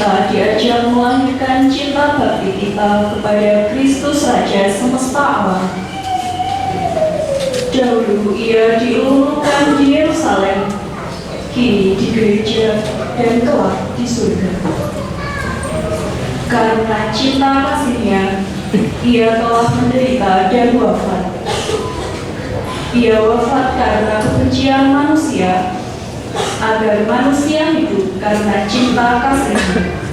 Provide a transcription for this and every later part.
kita diajak melahirkan cinta bakti kita kepada Kristus Raja semesta alam. Dahulu ia diulurkan di Yerusalem, kini di gereja, dan kelak di surga. Karena cinta kasihnya, ia telah menderita dan wafat. Ia wafat karena kebencian manusia, agar manusia hidup karena cinta kasihnya.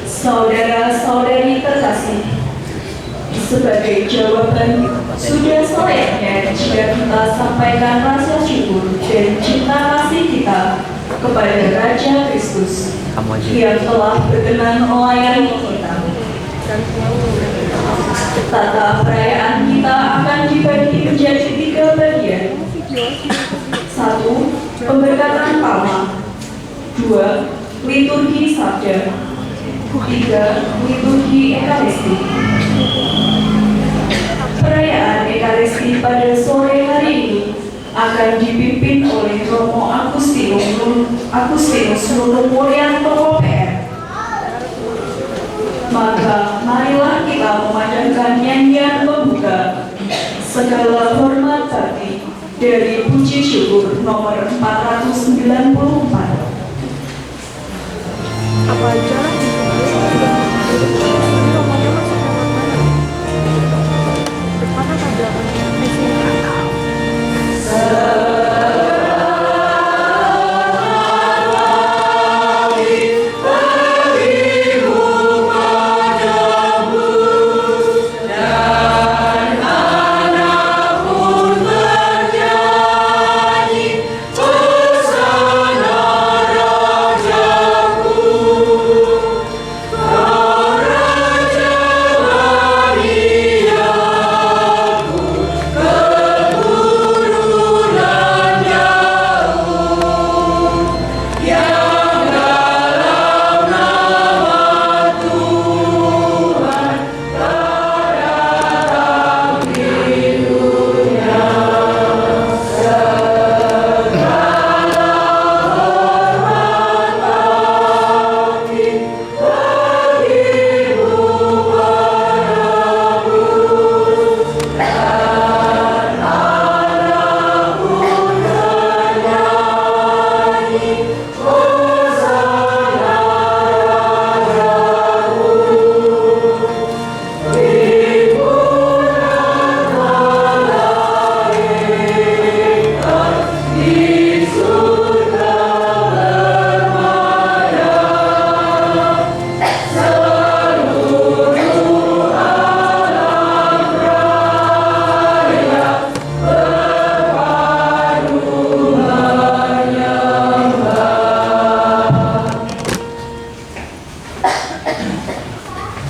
Saudara-saudari terkasih, sebagai jawaban, sudah selayaknya jika kita sampaikan rasa syukur dan cinta kasih kita kepada Raja Kristus yang telah berkenan melayani kita. Tata perayaan kita akan dibagi menjadi 3 bagian. 1. Pemberkatan Palma. 2. Liturgi Sabda. 3. Liturgi Ekaristi. Perayaan Ekaristi pada sore hari ini akan dipimpin oleh Romo Agustinus Nunung Mulyanto PM. Maka marilah kita memandangkan nyanyian pembuka Segala Hormat Bakti dari Puji Syukur nomor 494. Apa aja?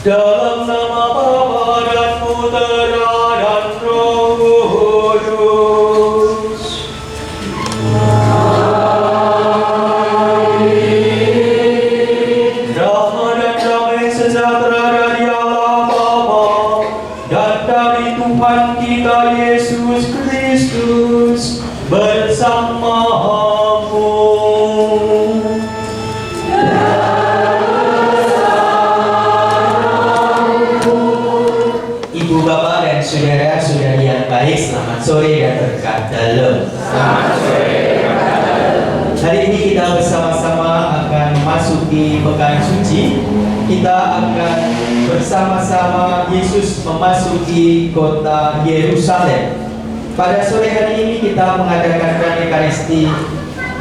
Dalam nama Bapa dan Putera dan Roh Kudus. Amin. Rahmat dan damai sejahtera dari Allah Bapa dan dari Tuhan kita Yesus Kristus bersamamu. Ibu, Bapak, dan saudara-saudari yang baik, selamat sore dan berkat dalam. Selamat sore. Hari ini kita bersama-sama akan memasuki pekan suci. Kita akan bersama-sama Yesus memasuki kota Yerusalem. Pada sore hari ini kita mengadakan Ekaristi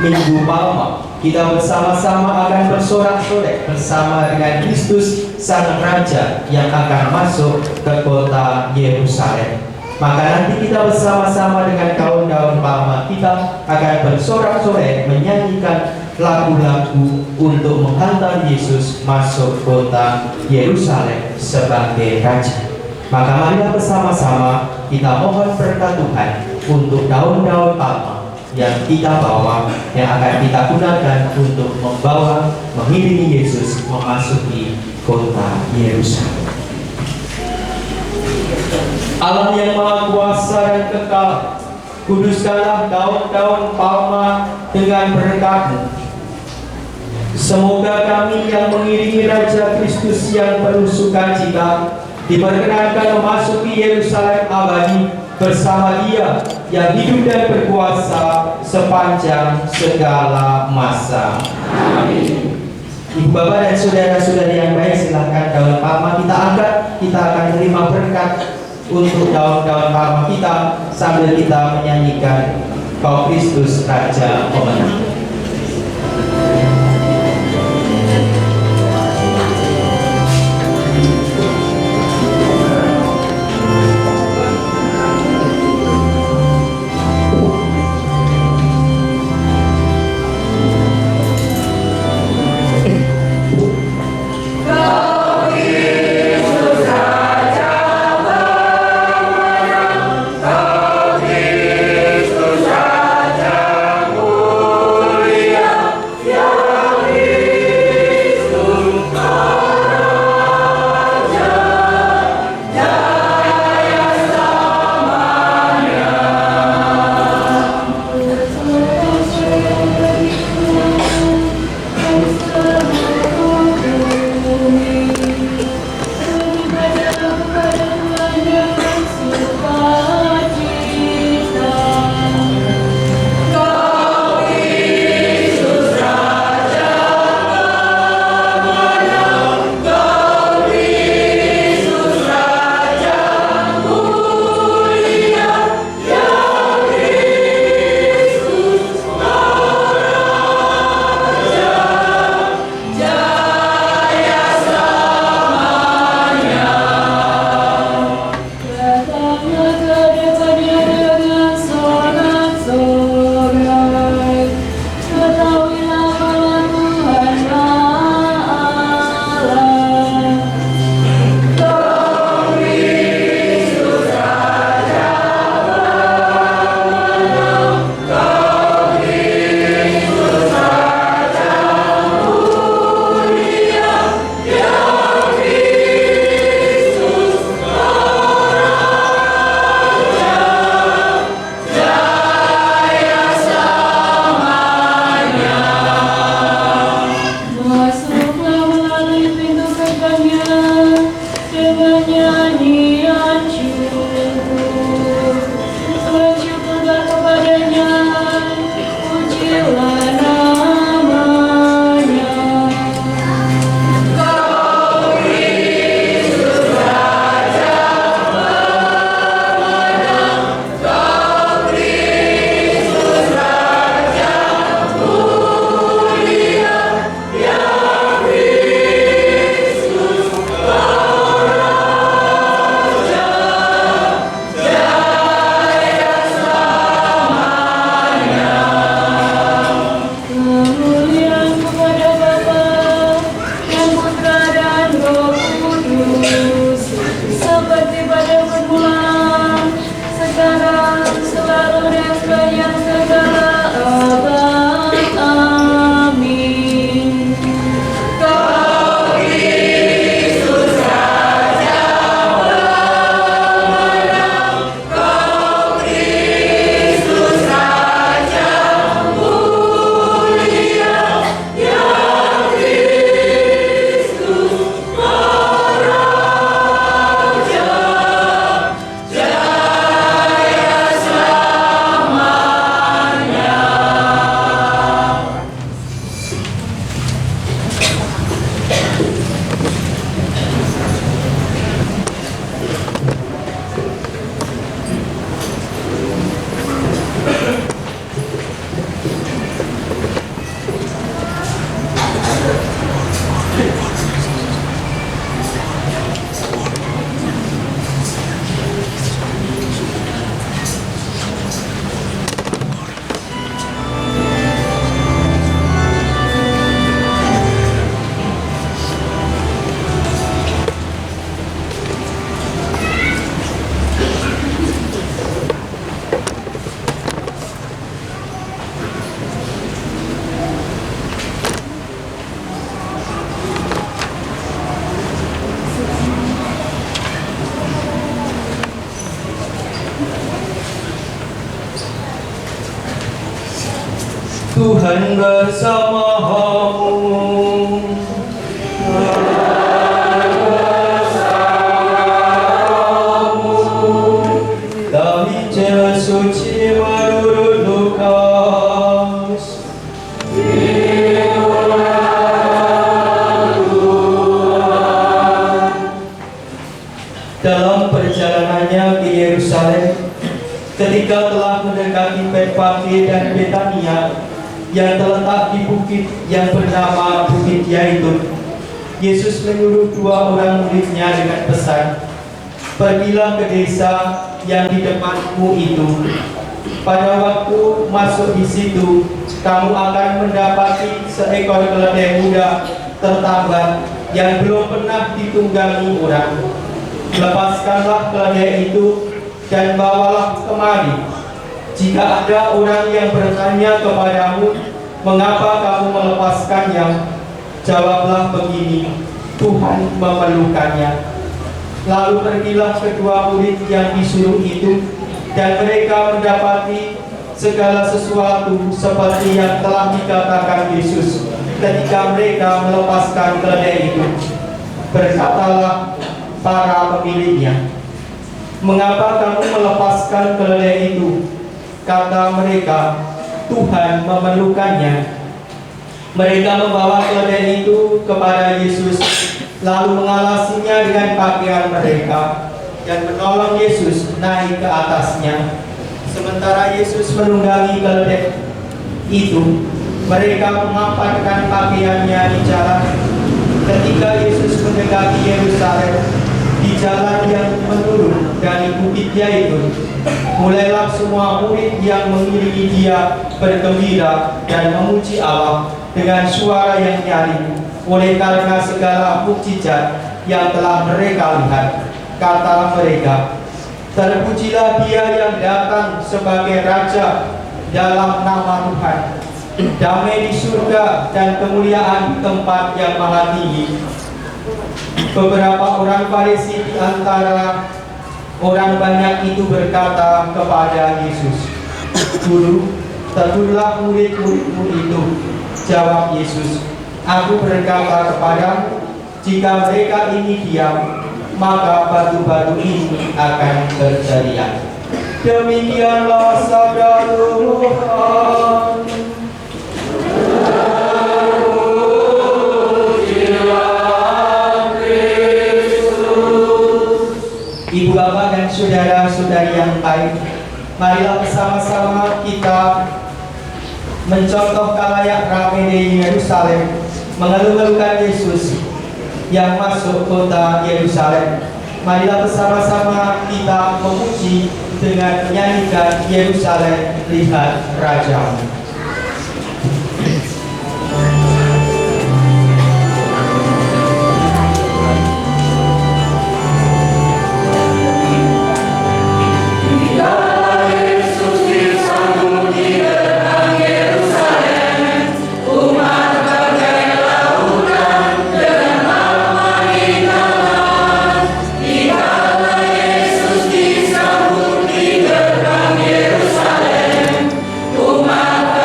Minggu Palma. Kita bersama-sama akan bersorak-sorai bersama dengan Kristus Sang Raja yang akan masuk ke kota Yerusalem. Maka nanti kita bersama-sama dengan kaum-kaum Palma, kita akan bersorak-sorai menyanyikan lagu-lagu untuk menghantar Yesus masuk kota Yerusalem sebagai Raja. Maka marilah bersama-sama kita mohon berkat Tuhan untuk daun-daun palma yang kita bawa, yang akan kita gunakan untuk mengiringi Yesus memasuki kota Yerusalem. Allah yang Maha Kuasa dan kekal, kuduskanlah daun-daun palma dengan berkat-Mu. Semoga kami yang mengiringi Raja Kristus yang penuh sukacita diperkenankan memasuki Yerusalem abadi bersama Dia yang hidup dan berkuasa sepanjang segala masa. Amin. Ibu bapak dan saudara-saudari yang baik, silahkan daun palma kita angkat. Kita akan terima berkat untuk daun-daun palma kita sambil kita menyanyikan Kau Kristus Raja Pemenang. Kau Kristus Raja Tuhan bersamamu. Dari Injil suci menurut Lukas. Dalam perjalanannya ke Yerusalem, ketika telah mendekati Betfage dan Betania yang terletak di bukit yang bernama Bukit Yaitun, Yesus menyuruh dua orang muridnya dengan pesan, "Pergilah ke desa yang di depanmu itu. Pada waktu masuk di situ, kamu akan mendapati seekor keledai muda tertambat yang belum pernah ditunggangi orang. Lepaskanlah keledai itu dan bawalah kemari. Jika ada orang yang bertanya kepadamu, mengapa kamu melepaskannya? Jawablah begini, Tuhan memerlukannya." Lalu pergilah kedua murid yang disuruh itu, dan mereka mendapati segala sesuatu seperti yang telah dikatakan Yesus ketika mereka melepaskan keledai itu. Berkatalah para pemiliknya, "Mengapa kamu melepaskan keledai itu?" Kata mereka, "Tuhan memerlukannya." Mereka membawa keledai itu kepada Yesus, lalu mengalasinya dengan pakaian mereka dan menolong Yesus naik ke atasnya. Sementara Yesus menunggangi keledai itu, mereka mengapakkan pakaiannya di jalan. Ketika Yesus mendekati Yerusalem, di jalan yang menurun dari Bukit Yaitun, mulailah semua murid yang mengiringi dia bergembira dan memuji Allah dengan suara yang nyaring oleh karena segala mukjizat yang telah mereka lihat. Kata mereka, "Terpujilah Dia yang datang sebagai Raja dalam nama Tuhan. Damai di surga dan kemuliaan di tempat yang maha tinggi." Beberapa orang Farisi di antara orang banyak itu berkata kepada Yesus, "Guru, tegurlah murid-muridmu itu." Jawab Yesus, "Aku berkata kepadamu, jika mereka ini diam, maka batu-batu ini akan berteriak." Demikianlah sabda Tuhan. Ibu bapak dan saudara-saudari yang baik, marilah bersama-sama kita mencontoh kalayak ramai di Yerusalem, mengeluh-elukan Yesus yang masuk kota Yerusalem. Marilah bersama-sama kita memuji dengan menyanyikan Yerusalem, lihat Rajamu. Umat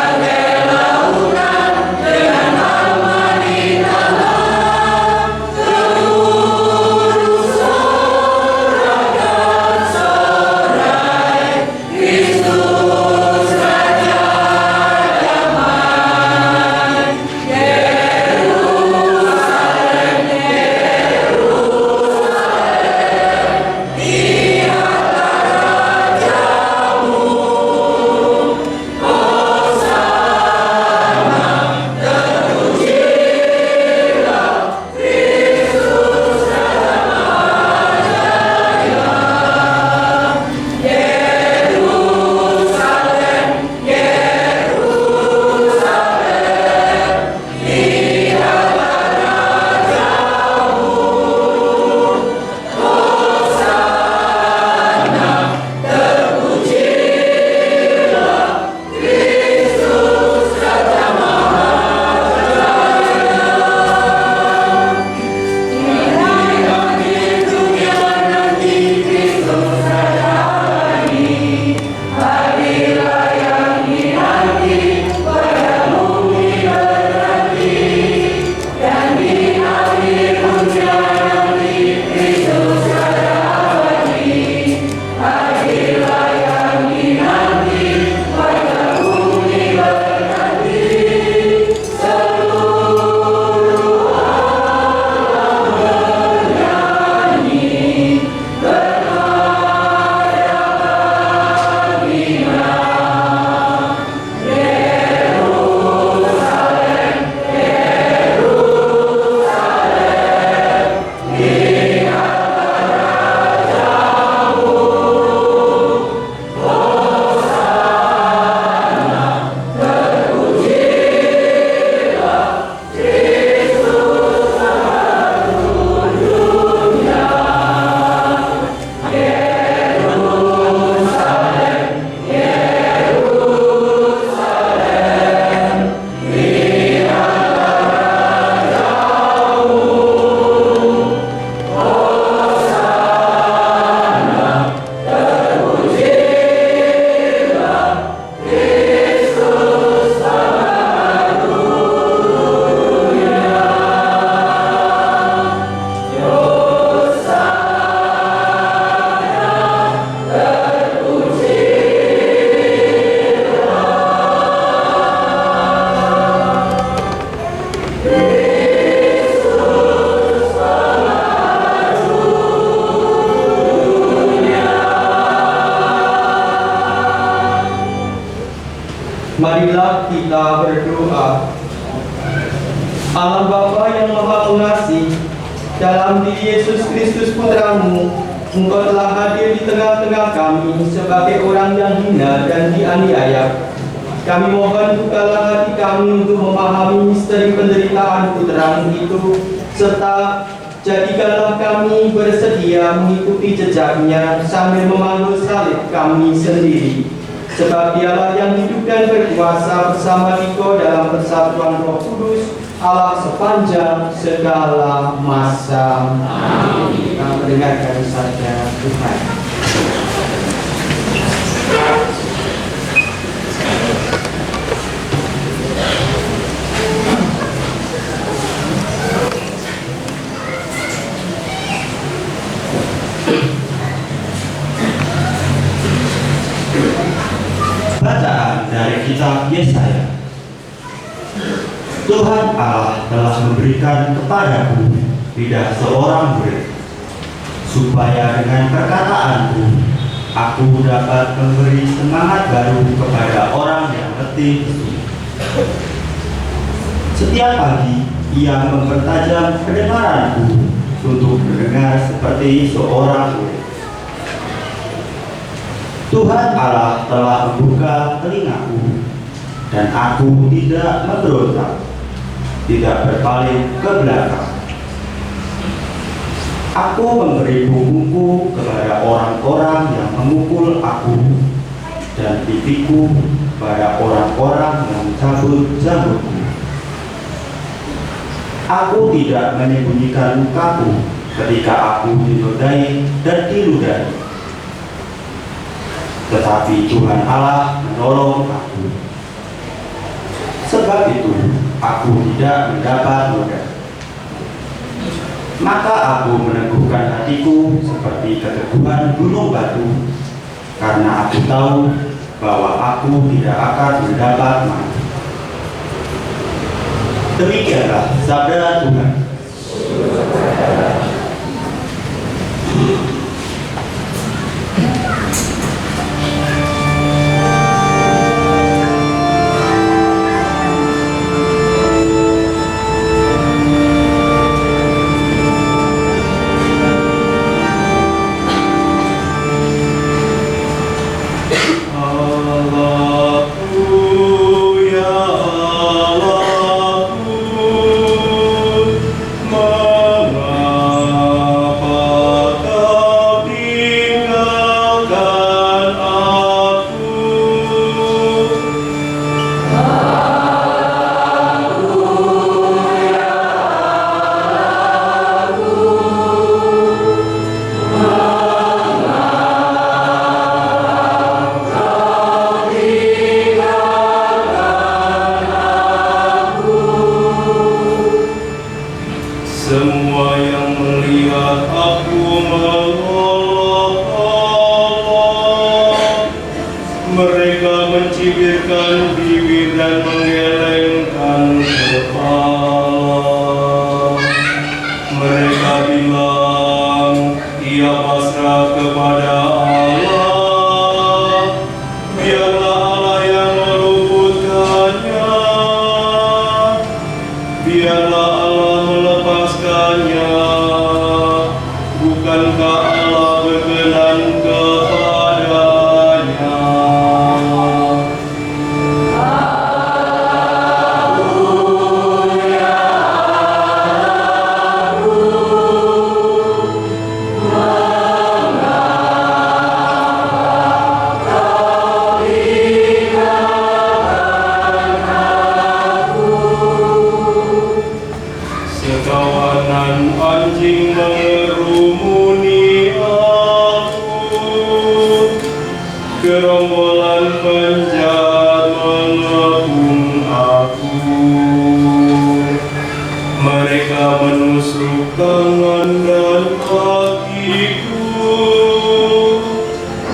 Marilah kita berdoa. Allah Bapa yang Maha Pengasih, dalam diri Yesus Kristus Putra-Mu, Engkau telah hadir di tengah-tengah kami sebagai orang yang hina dan dianiaya. Kami mohon bukalah hati kami untuk memahami misteri penderitaan Putra-Mu itu, serta jadikanlah kami bersedia mengikuti jejaknya sambil memanggul salib kami sendiri. Sebab Dialah yang hidup dan berkuasa bersama Dikau dalam persatuan Roh Kudus, Allah sepanjang segala masa. Amin. Kita mendengarkan sabda Tuhan. Bacaan dari kitab Yesaya. Tuhan Allah telah memberikan kepadaku lidah seorang murid, supaya dengan perkataanku aku dapat memberi semangat baru kepada orang yang letih lesu. Setiap pagi ia mempertajam pendengaranku untuk mendengar seperti seorang murid. Tuhan Allah telah membuka telingaku, dan aku tidak memberontak, tidak berpaling ke belakang. Aku memberi punggungku kepada orang-orang yang memukul aku, dan pipiku pada orang-orang yang mencabut janggutku. Aku tidak menyembunyikan mukaku ketika aku dinodai dan diludahi. Tetapi Tuhan Allah menolong aku. Sebab itu aku tidak mendapat noda. Maka aku meneguhkan hatiku seperti keteguhan gunung batu, karena aku tahu bahwa aku tidak akan mendapat mati. Demikianlah sabda Tuhan. Semua yang melihat aku mengolok-olok, mereka mencibirkan bibir dan menggelengkan kepala. Mereka bilang, ia pasrah kepada Allah, biarlah Allah yang meluputkannya, biarlah Allah melepaskannya. Bukankah Allah berkenan kepadanya? Sekawanan anjing mengerumuni aku, gerombolan penjahat mengepung aku. Mereka menusuk tangan dan kakiku,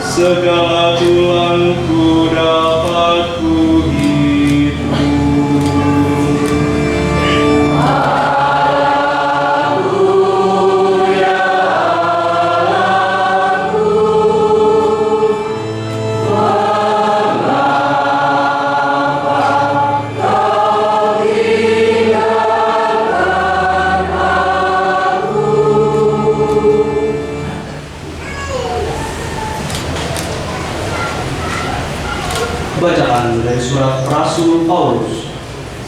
segala tulangku dapat kuhitung. Bacaan dari surat Rasul Paulus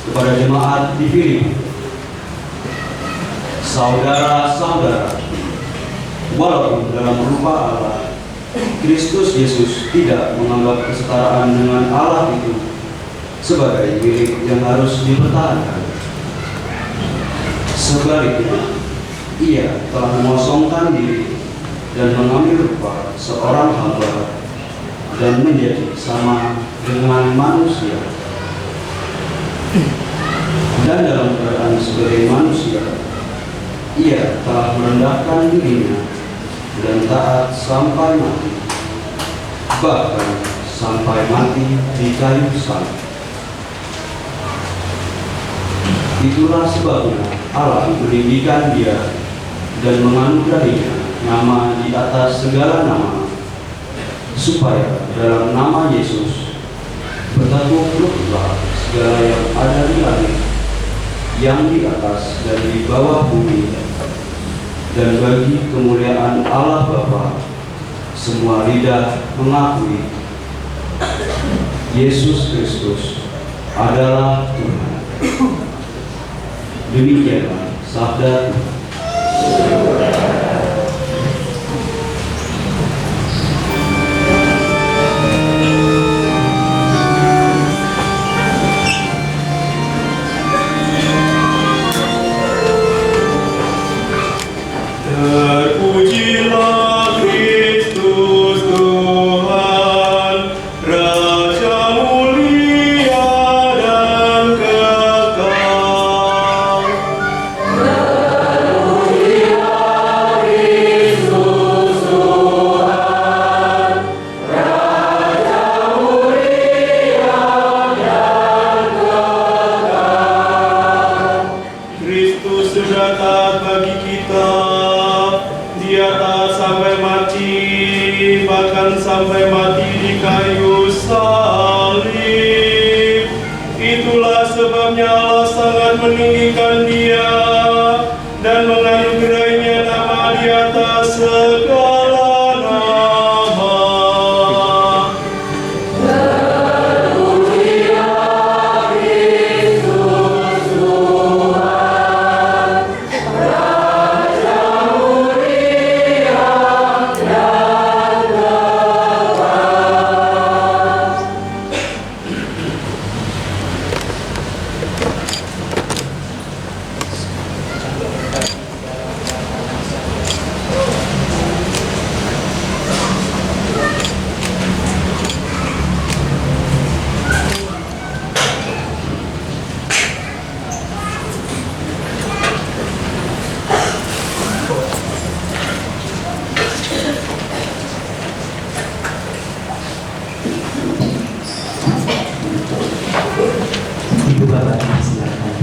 kepada jemaat di Filipi. Saudara-saudara, walaupun dalam rupa Allah, Kristus Yesus tidak menganggap kesetaraan dengan Allah itu sebagai milik yang harus dipertahankan. Sebaliknya, Ia telah mengosongkan diri dan mengambil rupa seorang hamba dan menjadi sama dengan manusia. Dan dalam keadaan sebagai manusia, Ia telah merendahkan dirinya dan taat sampai mati, bahkan sampai mati di kayu salib. Itulah sebabnya Allah meninggikan Dia dan menganugerahinya nama di atas segala nama, supaya dalam nama Yesus bertakluklah segala yang ada di langit, yang di atas dan di bawah bumi, dan bagi kemuliaan Allah Bapa semua lidah mengakui Yesus Kristus adalah Tuhan. Demikianlah sabda Tuhan. Terpujilah Kristus Tuhan, Raja mulia dan kekal. Terpujilah Kristus Tuhan, Raja mulia dan kekal. Kristus sudah taat bagi kita. Dia taat sampai mati, bahkan sampai mati di kayu salib. Itulah sebabnya Allah sangat meninggikan Dia dan menganugerahinya nama di atas segala nama. Terpujilah Kristus Tuhan, Raja mulia dan kekal. Ibu bapak silakan.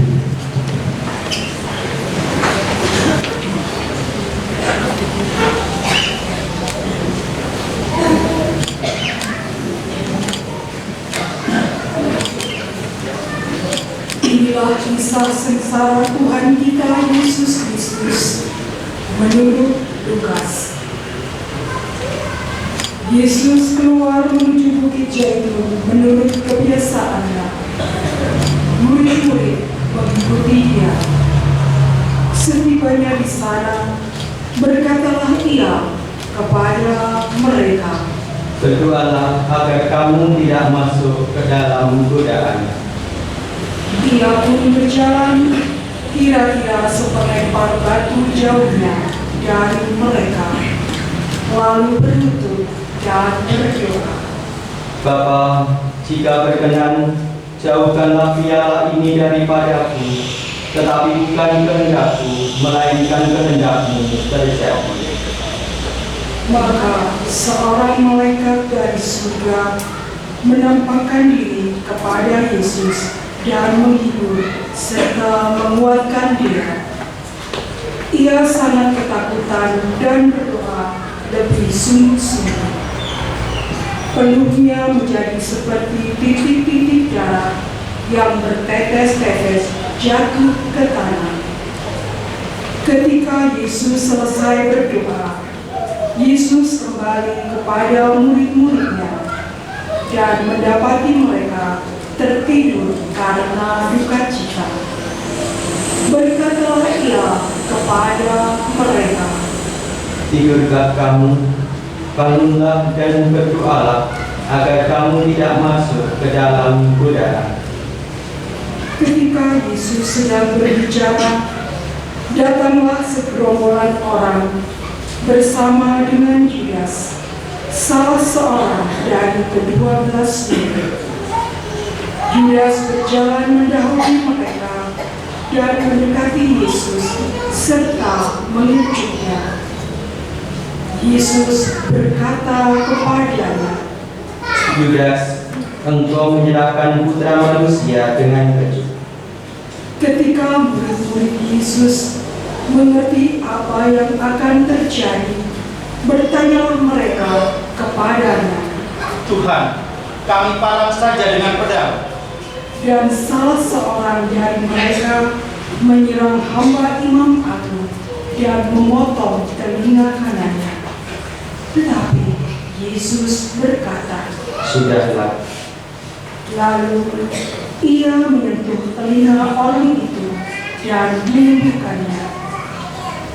Inilah kisah sengsara Tuhan kita Yesus Kristus menurut Lukas. Yesus keluar menuju Bukit Zaitun menurut kebiasaannya. Murid-murid mengikuti Dia. Setibanya di sana, berkatalah Ia kepada mereka, Berdoalah agar kamu tidak masuk ke dalam godaan. Ia pun berjalan kira-kira seperempar batu jauhnya dari mereka, lalu berlutut dan berdoa. Bapa, jika berkenan, jauhkanlah piala ini daripadaku, tetapi bukan kehendakku, melainkan kehendak-Mu terjadi. Maka seorang malaikat dari surga menampakkan diri kepada Yesus dan menghibur serta menguatkan Dia. Ia sangat ketakutan dan berdoa lebih sungguh-sungguh. Peluhnya menjadi seperti titik-titik darah yang bertetes-tetes jatuh ke tanah. Ketika Yesus selesai berdoa, Yesus kembali kepada murid-muridnya. dan mendapati mereka tertidur karena duka cita. Berkatalah ia kepada mereka, "Tidurkah kamu? Bangunlah dan berdoalah, agar kamu tidak masuk ke dalam godaan." Ketika Yesus sedang berbicara, datanglah segerombolan orang bersama dengan Judas, salah seorang dari ke-12 murid. Judas berjalan mendahului mereka dan mendekati Yesus serta mengejutnya. Yesus berkata kepadanya, "Yudas, engkau menyerahkan putra manusia dengan keji." ketika murid-murid Yesus mengerti apa yang akan terjadi, bertanyalah mereka kepadanya. Tuhan, kami parang saja dengan pedang. Dan salah seorang dari mereka menyerang hamba imam agung dan memotong telinga kanannya. Tetapi Yesus berkata, "Sudahlah." lalu ia menyentuh telinga orang itu dan menyembuhkannya.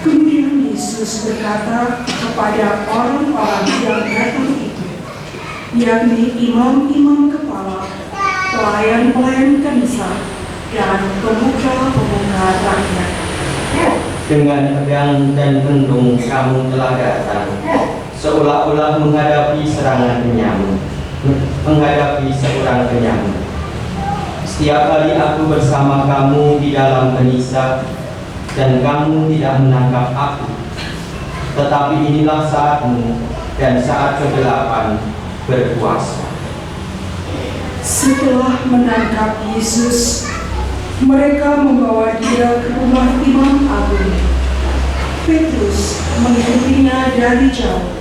Kemudian Yesus berkata kepada orang-orang yang datang itu, yakni imam-imam kepala, pelayan-pelayan kanisa, dan pemuka-pemuka rakyat, Dengan pedang dan kendung kamu telah datang, seolah-olah menghadapi serangan penyamun, menghadapi seorang penyamun. Setiap kali aku bersama kamu di dalam kanisa, dan kamu tidak menangkap aku. Tetapi inilah saatmu dan saat kegelapan berkuasa. Setelah menangkap Yesus, mereka membawa dia ke rumah imam agung. Petrus mengikutinya dari jauh.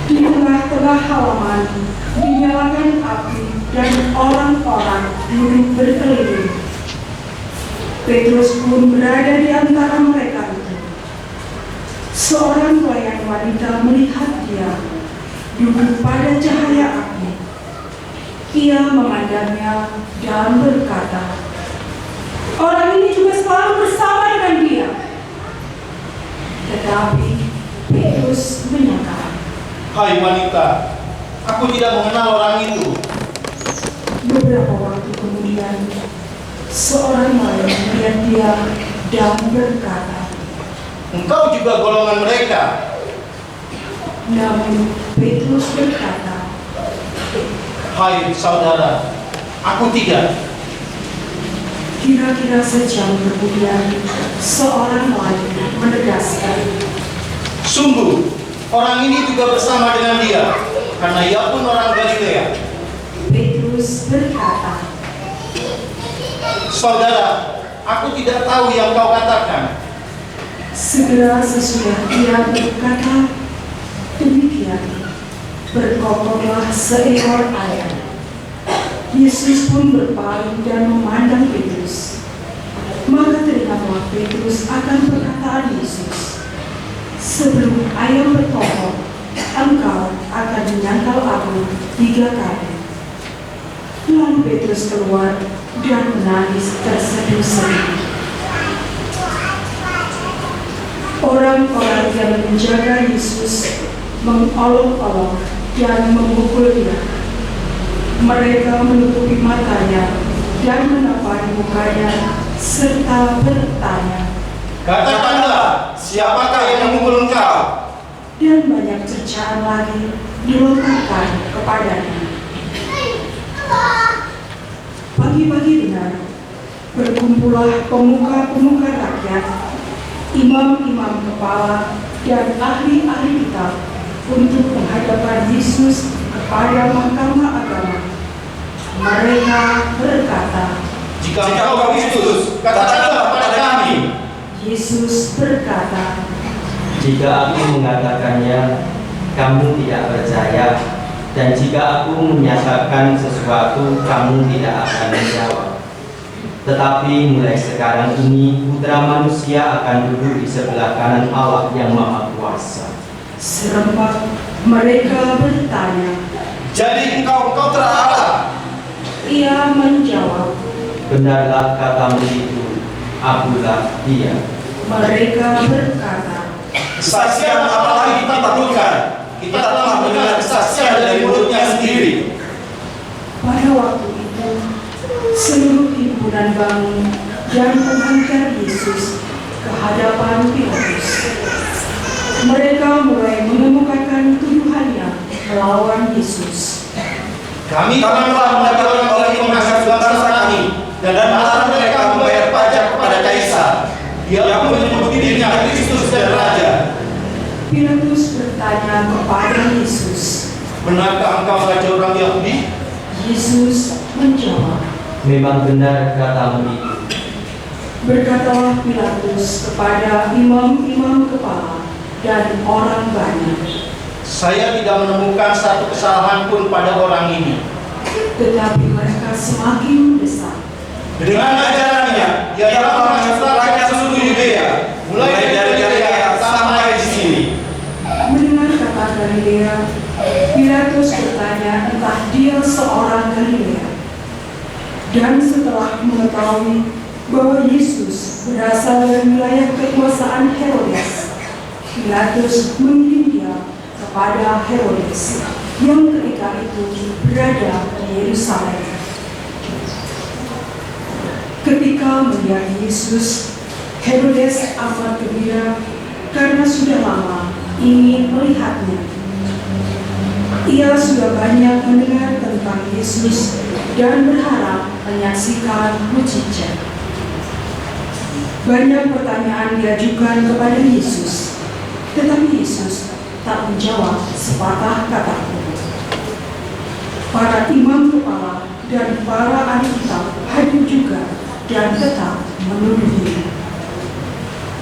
Di tengah-tengah halaman dinyalakan api dan orang-orang duduk berkeliling. Petrus pun berada di antara mereka itu. Seorang pelayan wanita melihat dia duduk pada cahaya api. Ia memandangnya dan berkata, "Orang ini juga selalu bersama dengan dia." Tetapi Petrus menyangka, Hai wanita, aku tidak mengenal orang itu. beberapa waktu kemudian, seorang lain melihat dia dan berkata, Engkau juga golongan mereka. namun Petrus berkata, Hai saudara, aku tidak. Kira-kira sejam kemudian, seorang lain menegaskan, Sungguh, orang ini juga bersama dengan dia, karena ia pun orang Galilea. Petrus berkata, Saudara, aku tidak tahu yang kau katakan. segera sesudah ia berkata demikian, berkokoklah seekor ayam. Yesus pun berpaling dan memandang Petrus. Maka teringatlah Petrus akan perkataan Yesus, sebelum ayam berkokok, engkau akan menyangkal aku 3 kali. Lalu Petrus keluar dan menangis terseduh-seduh. Orang-orang yang menjaga Yesus mengolok-olok dan memukul dia. Mereka menutupi matanya dan menampari mukanya serta bertanya. Katakanlah, siapakah yang memukul engkau? Dan banyak cercaan lagi dilontarkan kepadanya. Pagi-pagi benar, berkumpullah pemuka-pemuka rakyat, imam-imam kepala, dan ahli-ahli kitab untuk menghadapkan Yesus kepada mahkamah agama. Mereka berkata, Jika engkau Kristus, katakanlah pada kami. Yesus berkata, Jika aku mengatakannya, kamu tidak percaya, dan jika aku menyatakan sesuatu, kamu tidak akan menjawab. Tetapi mulai sekarang ini, Putra Manusia akan duduk di sebelah kanan Allah yang Maha Kuasa. serempak mereka bertanya, Jadi engkau Ia menjawab, Benarlah katamu itu, akulah dia. mereka berkata, Kesaksian apa lagi kita perlukan? Kita telah mendengar kesaksian dari mulutnya sendiri. pada waktu itu seluruh himpunan bangun dan menghantar Yesus ke hadapan Pilatus. Mereka mulai mengemukakan tuduhannya melawan Yesus. Kami telah mendapatkan oleh penasihat bangsa kami dan melarang mereka membayar pajak kepada Kaisar. Dia pun menyebut dirinya Kristus dan Raja. Pilatus bertanya kepada Yesus. Benarkah engkau raja orang Yahudi? Yesus menjawab, Memang benar katamu itu. berkatalah Pilatus kepada imam-imam kepala dan orang banyak. Saya tidak menemukan satu kesalahan pun pada orang ini. Tetapi mereka semakin mendesak. Dengan ajarannya, ia telah menghasratkan seluruh Yudea, mulai dari Galilea sampai di sini. Mendengar kata Galilea, Pilatus bertanya entah dia seorang Galilea. Dan setelah mengetahui bahwa Yesus berasal dari wilayah kekuasaan Herodes, Pilatus mengirim dia kepada Herodes yang ketika itu berada di Yerusalem. Ketika melihat Yesus, Herodes amat gembira karena sudah lama ingin melihatnya. Ia sudah banyak mendengar tentang Yesus dan berharap menyaksikan mukjizat. Banyak pertanyaan diajukan kepada Yesus, tetapi Yesus tak menjawab sepatah kata pun. Para imam kepala dan para ahli kitab hadir juga dan tetap menuduhnya.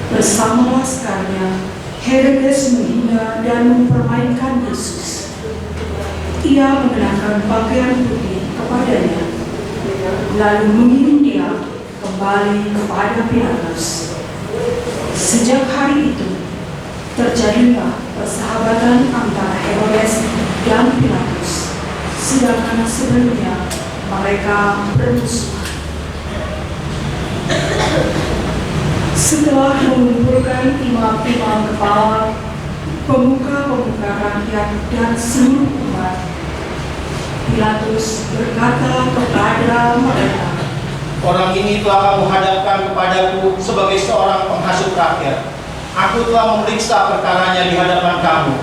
Bersama laskarnya, Herodes menghina dan mempermainkan Yesus. Ia mengenakan pakaian putih kepadanya, lalu mengirim dia kembali kepada Pilatus. Sejak hari itu, terjadilah persahabatan antara Herodes dan Pilatus, sedangkan sebelumnya mereka bermusuhan. Setelah mengumpulkan imam-imam kepala, pemuka-pemuka rakyat dan seluruh umat, Pilatus berkata kepada mereka, Orang ini telah kamu hadapkan kepadaku sebagai seorang penghasut rakyat. Aku telah memeriksa perkaranya di hadapan kamu,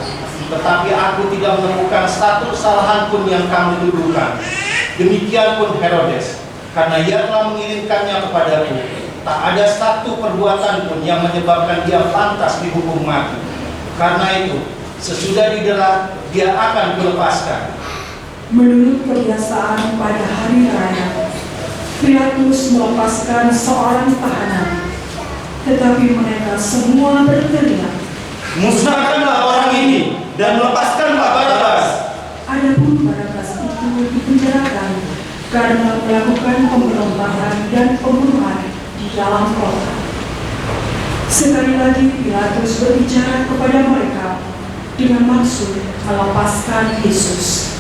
tetapi aku tidak menemukan satu kesalahan pun yang kamu tuduhkan. Demikian pun Herodes, karena ia telah mengirimkannya kepadaku. Tak ada satu perbuatan pun yang menyebabkan dia pantas dihukum mati. Karena itu, sesudah didera, dia akan kulepaskan. menurut kebiasaan pada hari raya, Pilatus melepaskan seorang tahanan, tetapi mereka semua berteriak, Musnahkanlah orang ini dan lepaskanlah Barabas. adapun Barabas itu dipenjarakan karena melakukan pemberontakan dan pembunuhan di dalam kota. Sekali lagi Pilatus berbicara kepada mereka dengan maksud melepaskan Yesus.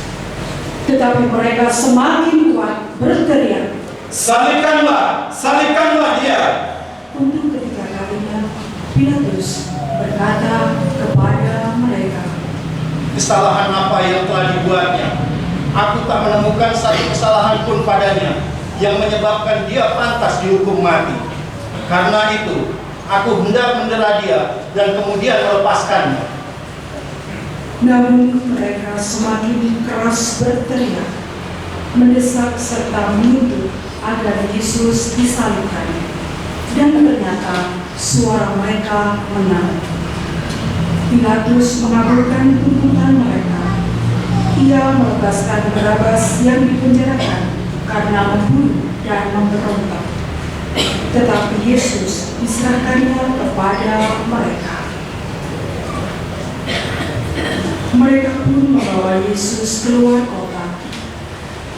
Tetapi mereka semakin kuat berteriak, Salibkanlah, salibkanlah dia. untuk ketiga kalinya Pilatus berkata kepada mereka, Kesalahan apa yang telah dibuatnya? Aku tak menemukan satu kesalahan pun padanya yang menyebabkan dia pantas dihukum mati. Karena itu, aku hendak mendera dia dan kemudian melepaskannya. namun mereka semakin keras berteriak, mendesak serta menuntut agar Yesus disalibkan. Dan ternyata suara mereka menang. Pilatus mengabulkan tuntutan mereka. Ia melepaskan Barabas yang dipenjarakan karena membunuh dan memberontak. Tetapi Yesus diserahkannya kepada mereka. Mereka pun membawa Yesus keluar kota.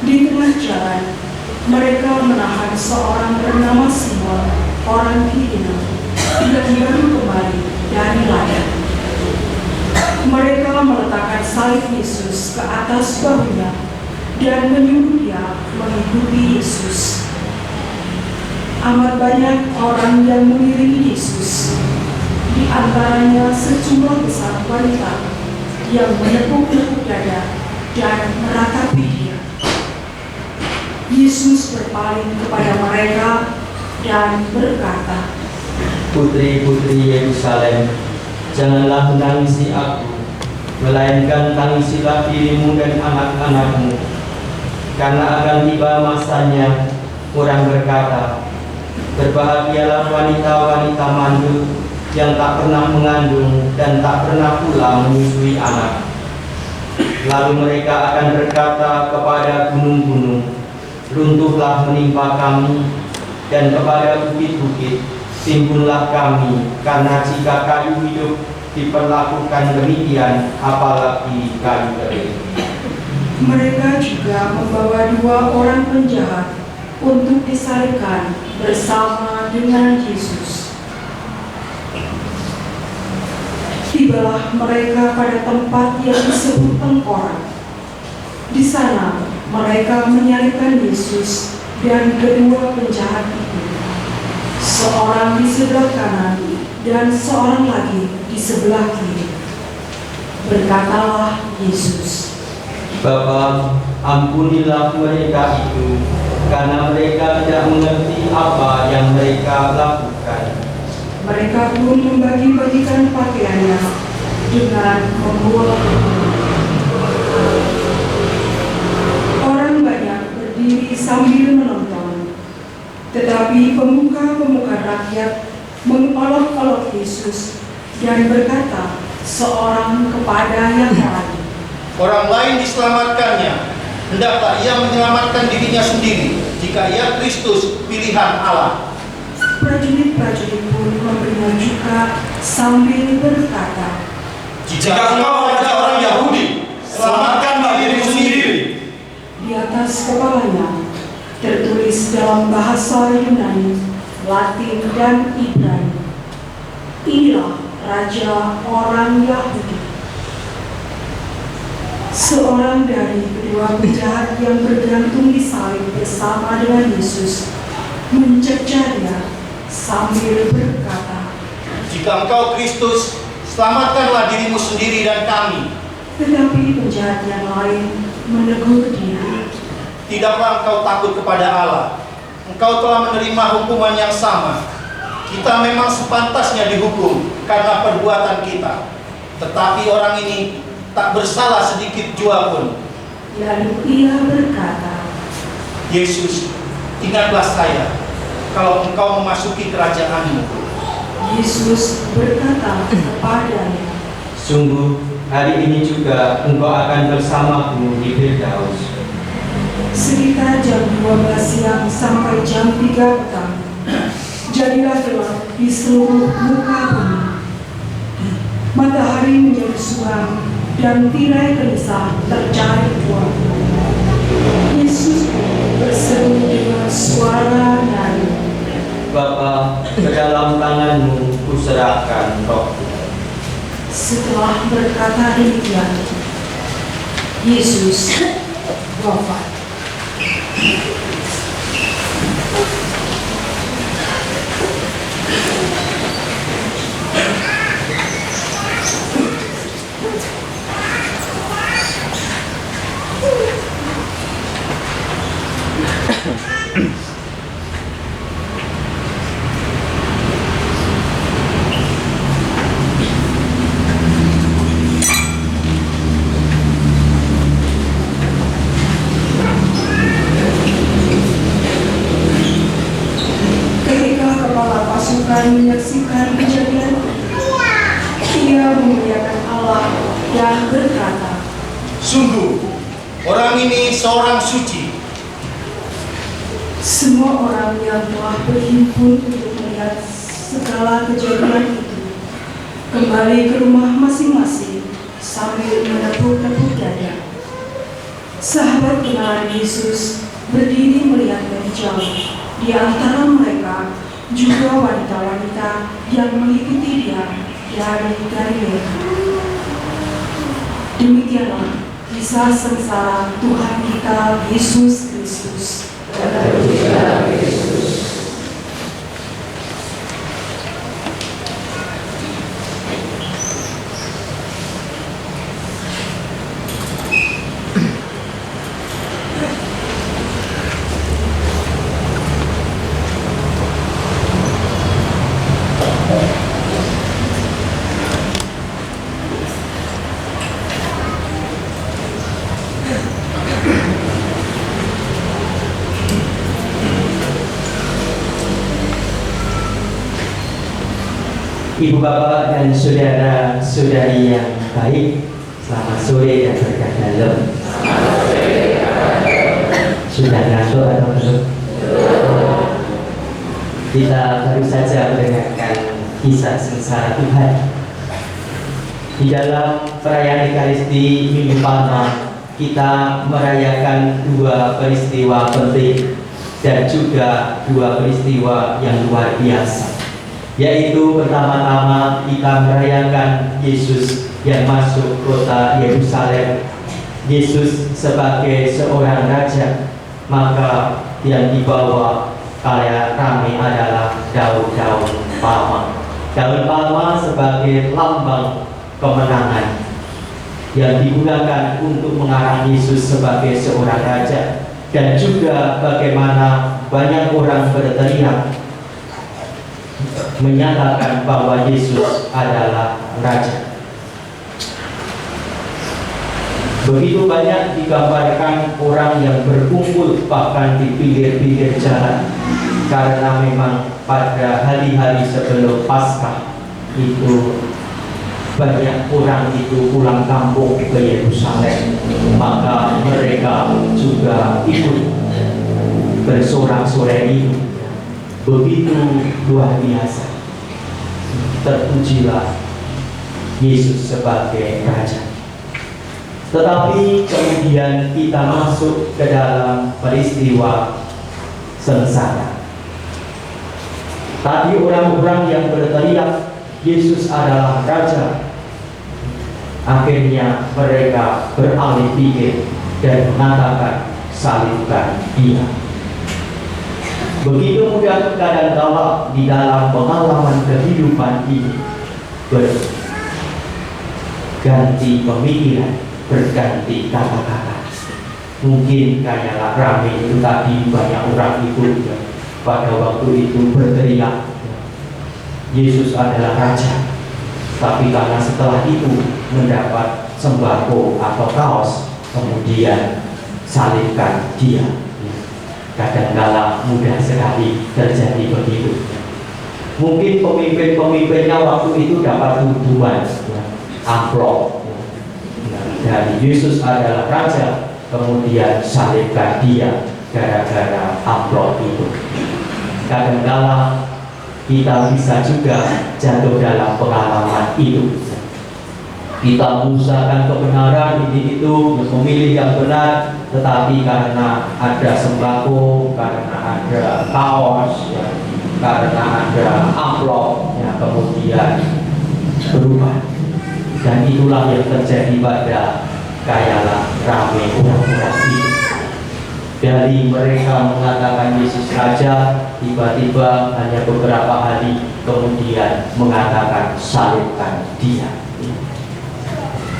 Di tengah jalan, mereka menahan seorang bernama Simon, orang Kirene, yang baru kembali dari ladang. Mereka meletakkan salib Yesus ke atas bahunya dan menyuruh dia mengikuti Yesus. Amat banyak orang yang mengiringi Yesus, di antaranya sejumlah besar wanita yang menepuk-nepuk dada dan meratapi dia. Yesus berpaling kepada mereka dan berkata, Putri-putri Yerusalem, janganlah menangisi aku, melainkan tangisilah dirimu dan anak-anakmu. Karena akan tiba masanya, orang berkata, berbahagialah wanita-wanita mandul yang tak pernah mengandung dan tak pernah pula menyusui anak. Lalu mereka akan berkata kepada gunung-gunung, runtuhlah menimpa kami, dan kepada bukit-bukit, timbunlah kami, karena jika kayu hidup diperlakukan demikian, apalagi kayu kering. mereka juga membawa 2 orang penjahat untuk disalibkan bersama dengan Yesus. Tibalah mereka pada tempat yang disebut Tengkorak. Di sana mereka menyalibkan Yesus dan kedua penjahat itu, seorang di sebelah kanan dan seorang lagi di sebelah kiri. Berkatalah Yesus, Bapa, ampunilah mereka itu, karena mereka tidak mengerti apa yang mereka lakukan. mereka pun membagi-bagikan pakaiannya dengan membuang. Orang banyak berdiri sambil menonton, tetapi pemuka-pemuka rakyat mengolok-olok Yesus dan berkata seorang kepada yang lain, Orang lain diselamatkannya, hendaklah ia menyelamatkan dirinya sendiri jika ia Kristus pilihan Allah. prajurit-prajurit pun memberinya juga sambil berkata, Jika engkau raja orang Yahudi, selamatkanlah dirimu sendiri. di atas kepalanya tertulis dalam bahasa Yunani, Latin, dan Ibrani, inilah Raja orang Yahudi. Seorang dari kedua penjahat yang bergantung di salib bersama dengan Yesus mencerca dia sambil berkata, Jika engkau Kristus, selamatkanlah dirimu sendiri dan kami. tetapi penjahat yang lain menegur dia. Tidaklah engkau takut kepada Allah. Engkau telah menerima hukuman yang sama. Kita memang sepantasnya dihukum karena perbuatan kita. Tetapi orang ini tak bersalah sedikit jua pun. Lalu ia berkata, Yesus, ingatlah saya kalau engkau memasuki kerajaanmu. Yesus berkata kepadanya, Sungguh, hari ini juga engkau akan bersamaku di Firdaus. sekitar jam 12 siang sampai jam 3 petang, jadilah gelap di seluruh muka bumi. Matahari menjadi suram dan tirai gelisah tercari kuat. Yesus berseru dengan suara nyaring, Bapa, ke dalam tanganmu kuserahkan rohku. setelah berkata demikian, Yesus wafat. Ketika kepala pasukan menyaksikan kejadian, ia memuliakan Allah dan berkata, Sungguh, orang ini seorang suci. semua orang yang telah berhimpun untuk melihat segala kejadian itu kembali ke rumah masing-masing sambil menepuk-nepuk dada. Sahabat kenalan Yesus berdiri melihat dari jauh. Di antara mereka juga wanita-wanita yang mengikuti dia dari Galilea. Demikianlah kisah sengsara Tuhan kita. kita Yesus Kristus. Ibu bapak dan saudara-saudari yang baik, selamat sore dan berkah dalam. Sudah ngantuk atau belum? Kita baru saja mendengarkan kisah sengsara Tuhan. Di dalam perayaan Ekaristi Minggu Palma, kita merayakan dua peristiwa penting dan juga dua peristiwa yang luar biasa. Yaitu pertama-tama kita merayakan Yesus yang masuk kota Yerusalem. Yesus sebagai seorang raja, maka yang dibawa kayak ramai adalah daun-daun palma. Daun palma sebagai lambang kemenangan yang digunakan untuk mengarang Yesus sebagai seorang raja, dan juga bagaimana banyak orang berteriak menyatakan bahwa Yesus adalah raja. Begitu banyak digambarkan orang yang berkumpul bahkan di pinggir-pinggir jalan, karena memang pada hari-hari sebelum Paskah itu banyak orang itu pulang kampung ke Yerusalem, maka mereka juga ikut bersorak-sorai ini. Begitu luar biasa. Terpujilah Yesus sebagai raja. Tetapi kemudian kita masuk ke dalam peristiwa sengsara. Tadi orang-orang yang berteriak Yesus adalah raja, akhirnya mereka beralih pikir dan mengatakan salibkan dia. Begitu mudah kadang-kala di dalam pengalaman kehidupan ini berganti pemikiran, berganti kata-kata. Mungkin kayak ramai itu tadi, banyak orang itu pada waktu itu berteriak Yesus adalah raja. Tapi karena setelah itu mendapat sembako atau kaos, kemudian salibkan dia. Kadang-kala mudah sekali terjadi begitu. Mungkin pemimpin-pemimpinnya waktu itu dapat tuduhan amplop dari Yesus adalah raja, kemudian salibkan dia gara-gara amplop itu. Kadang-kala kita bisa juga jatuh dalam pengalaman itu. Kita mengusahakan kebenaran ini itu, memilih yang benar, tetapi karena ada sembako, karena ada kaos, ya, karena ada amplop, ya, kemudian berubah. Dan itulah yang terjadi pada kayalah ramai orang-orang itu. Dari mereka mengatakan Yesus raja, tiba-tiba hanya beberapa hari kemudian mengatakan salibkan dia.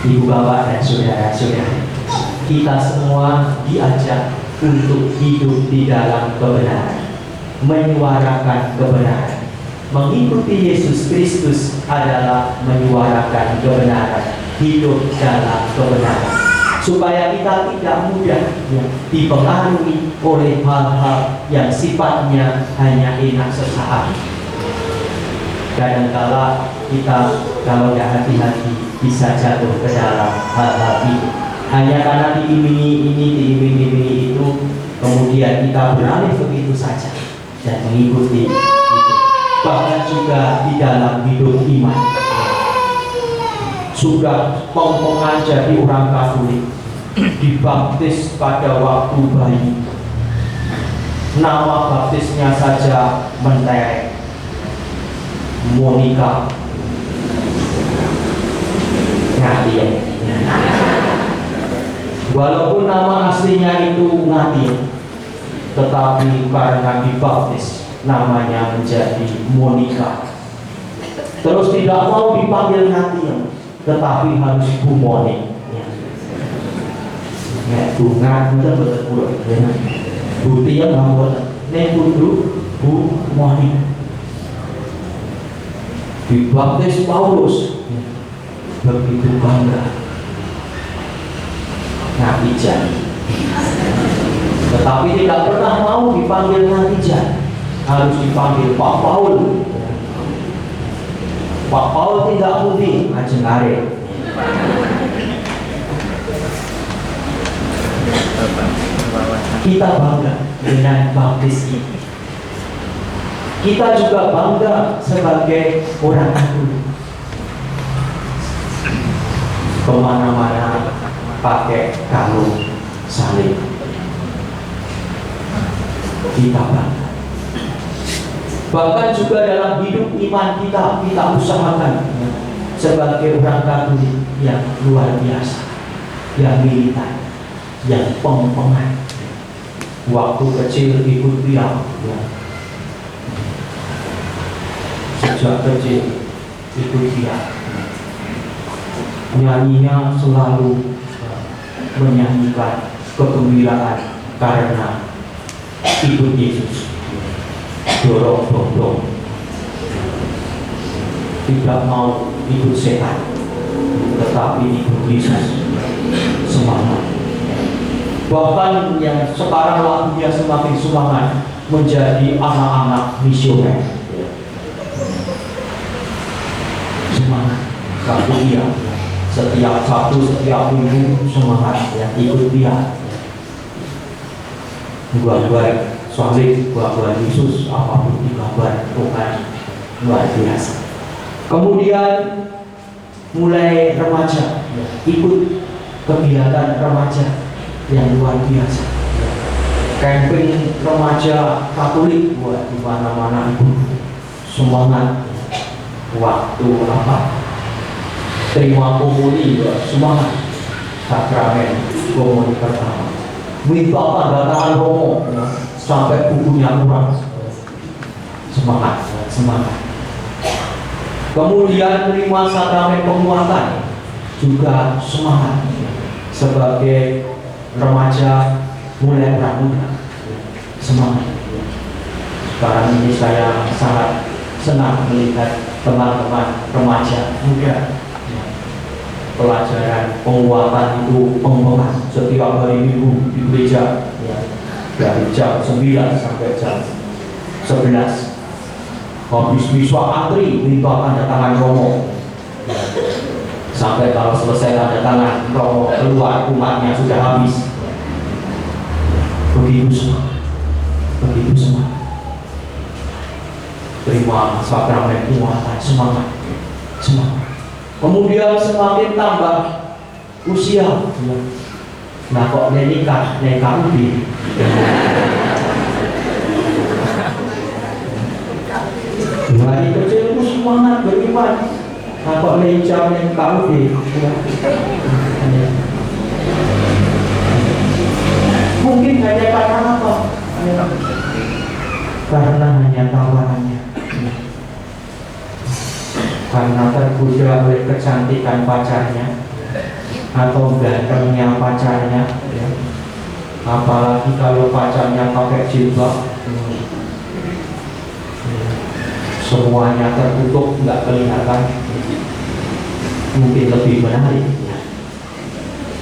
Ibu bapak dan saudara-saudari, kita semua diajak untuk hidup di dalam kebenaran, menyuarakan kebenaran. Mengikuti Yesus Kristus adalah menyuarakan kebenaran, hidup dalam kebenaran, supaya kita tidak mudah dipengaruhi oleh hal-hal yang sifatnya hanya enak sesaat. Kadang-kala kita kalau tidak hati-hati bisa jatuh ke dalam hal-hal itu. Hanya karena diiming-imingi itu, kemudian kita beralih begitu saja dan mengikuti itu. Bahkan juga di dalam hidup iman, sudah pongpongan jadi orang Katolik, dibaptis pada waktu bayi, nama baptisnya saja mentereng, Monica. Walaupun nama aslinya itu tetapi karena dibaptis namanya menjadi Monica. Terus tidak mau dipanggil Natia, tetapi harus Bu Moni. Ya, bunga betul betul Bu Tia nggak nek kudu Bu Moni. Dibaptis Paulus, begitu bangga. Natija, tetapi tidak pernah mau dipanggil Natija, harus dipanggil Pak Paul. Pak Paul tidak putih, ajengare. Kita bangga dengan baptis ini. Kita juga bangga sebagai orang Katolik. Kemana-mana pakai kalung salib. Kita bangga. Bahkan juga dalam hidup iman kita usahakan sebagai orang Katolik yang luar biasa, yang militan, yang peng-pengan. Waktu kecil ikut piam, ya. Sejak kecil ikut piam. Nyanyinya selalu menyanyikan kegembiraan karena ikut Yesus. Dorong-dorong, tidak mau ikut setan, tetapi ikut Yesus. Semangat. Bahkan yang sekarang lagunya semakin semangat menjadi anak-anak misioner. Semangat, satu dia. Setiap Sabtu, setiap Minggu semangat yang ikut dia. Buat salib, buat Yesus, apapun digambar Tuhan luar biasa. Kemudian mulai remaja, ikut kegiatan remaja yang luar biasa. Camping remaja Katolik buat di mana-mana itu semangat. Waktu terima komuni semangat. Sakramen komuni pertama. Minta tanda tangan Romo sampai bukunya kurang. Semangat. Kemudian terima sakramen penguatan juga semangat sebagai remaja mulai pramuka. Semangat. Sekarang ini saya sangat senang melihat teman-teman remaja muda. Pelajaran penguatan itu pengembangan setiap hari Minggu di gereja, ya, dari jam 9 sampai jam 11. Habis miswa antri minta tanda tangan Romo, ya. Sampai kalau selesai tanda tangan Romo keluar umatnya sudah habis. Begitu semua terima sakramen penguatan, semangat. Kemudian semakin tambah usia, ya. Nah kok nikah undi. Dari kecil itu semangat beriman. Nah kok nikah undi. Mungkin hanya karena apa? Karena hanya tawarannya. Karena tergoda oleh kecantikan pacarnya atau gantengnya pacarnya, ya. Apalagi kalau pacarnya pakai jilbab, semuanya tertutup, nggak kelihatan, mungkin lebih menarik, ya.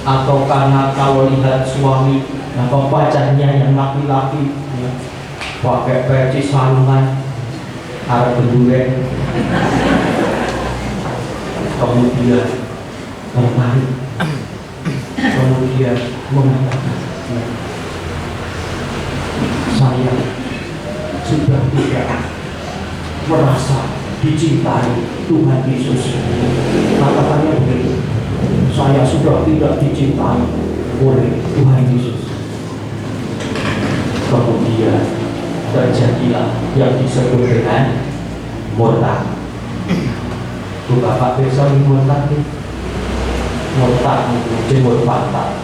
Atau karena kalau lihat suami atau pacarnya yang laki-laki, ya, pakai peci sarungan, arah berdua, kemudian tertarik, kemudian mengatakan, saya sudah tidak merasa dicintai Tuhan Yesus. Katakannya begitu, saya sudah tidak dicintai oleh Tuhan Yesus. Kemudian terjadilah yang disebut dengan murtad. Itu Bapak bisa murtad nih. Murtad itu jemur pantat.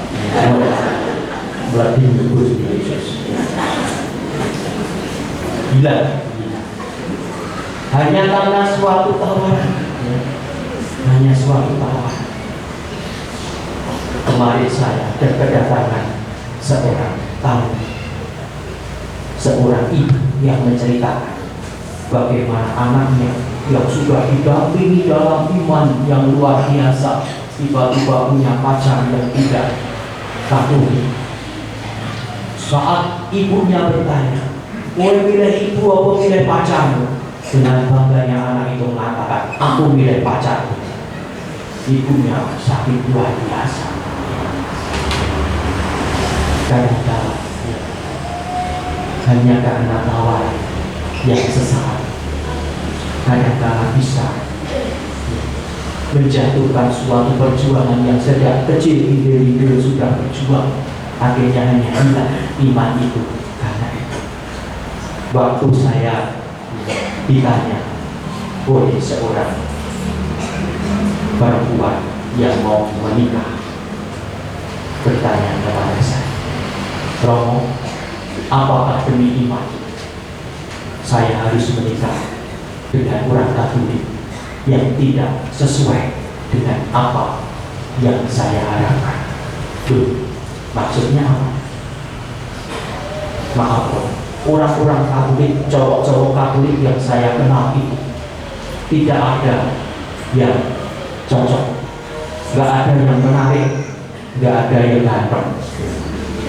Berarti Yesus. Gila. Hanya karena suatu tawaran, hanya suatu tawaran. Kemarin saya kedatangan seorang tamu, seorang ibu yang menceritakan bagaimana anaknya yang sudah didampingi dalam iman yang luar biasa tiba-tiba punya pacar yang tidak Katolik. Saat ibunya bertanya, "Mau pilih ibu apa pilih pacarmu?" Dengan bangganya anak itu mengatakan, "Aku pilih pacarmu." Ibunya sakit luar biasa. Kadang-kadang hanya karena tawaran yang sesaat, kadang-kadang bisa menjatuhkan suatu perjuangan yang sejak kecil ide-ide sudah berjuang, akhirnya hanya hilang iman itu. Karena itu, waktu saya ditanya oleh seorang perempuan yang mau menikah, bertanya kepada saya, "Romo, apakah demi iman saya harus menikah dengan orang Katolik yang tidak sesuai dengan apa yang saya harapkan?" Maksudnya apa? Maaf, orang-orang Katolik, cowok-cowok Katolik yang saya kenal itu tidak ada yang cocok, nggak ada yang menarik, nggak ada yang ganteng.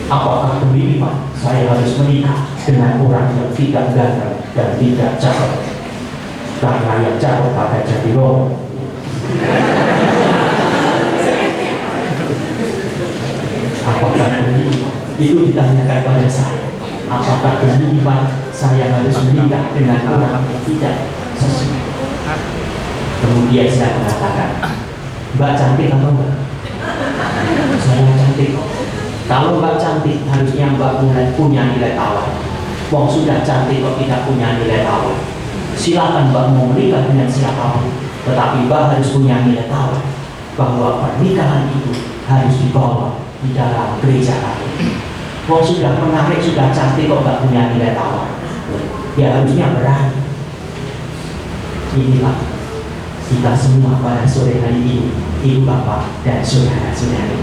Apakah demi iman saya harus menikah dengan orang yang tidak ganteng dan tidak cakep? Karena yang cakep pada jadi romo. Apakah demi iman? Itu ditanyakan pada saya. Apakah demi iman saya harus menikah dengan orang yang tidak sesuai? Kemudian saya mengatakan, "Mbak cantik atau enggak?" "Saya cantik kok." "Kalau Mbak cantik, harusnya Mbak punya nilai tawar. Wong sudah cantik kok tidak punya nilai tawar. Silakan Mbak mau menikah dengan siapapun, tetapi Mbak harus punya nilai tawar bahwa pernikahan itu harus dibawa di dalam gereja kami. Wong sudah menarik, sudah cantik kok nggak punya nilai tawar. Ya harusnya berani." Inilah kita semua pada sore hari ini, ibu bapak dan saudara-saudari.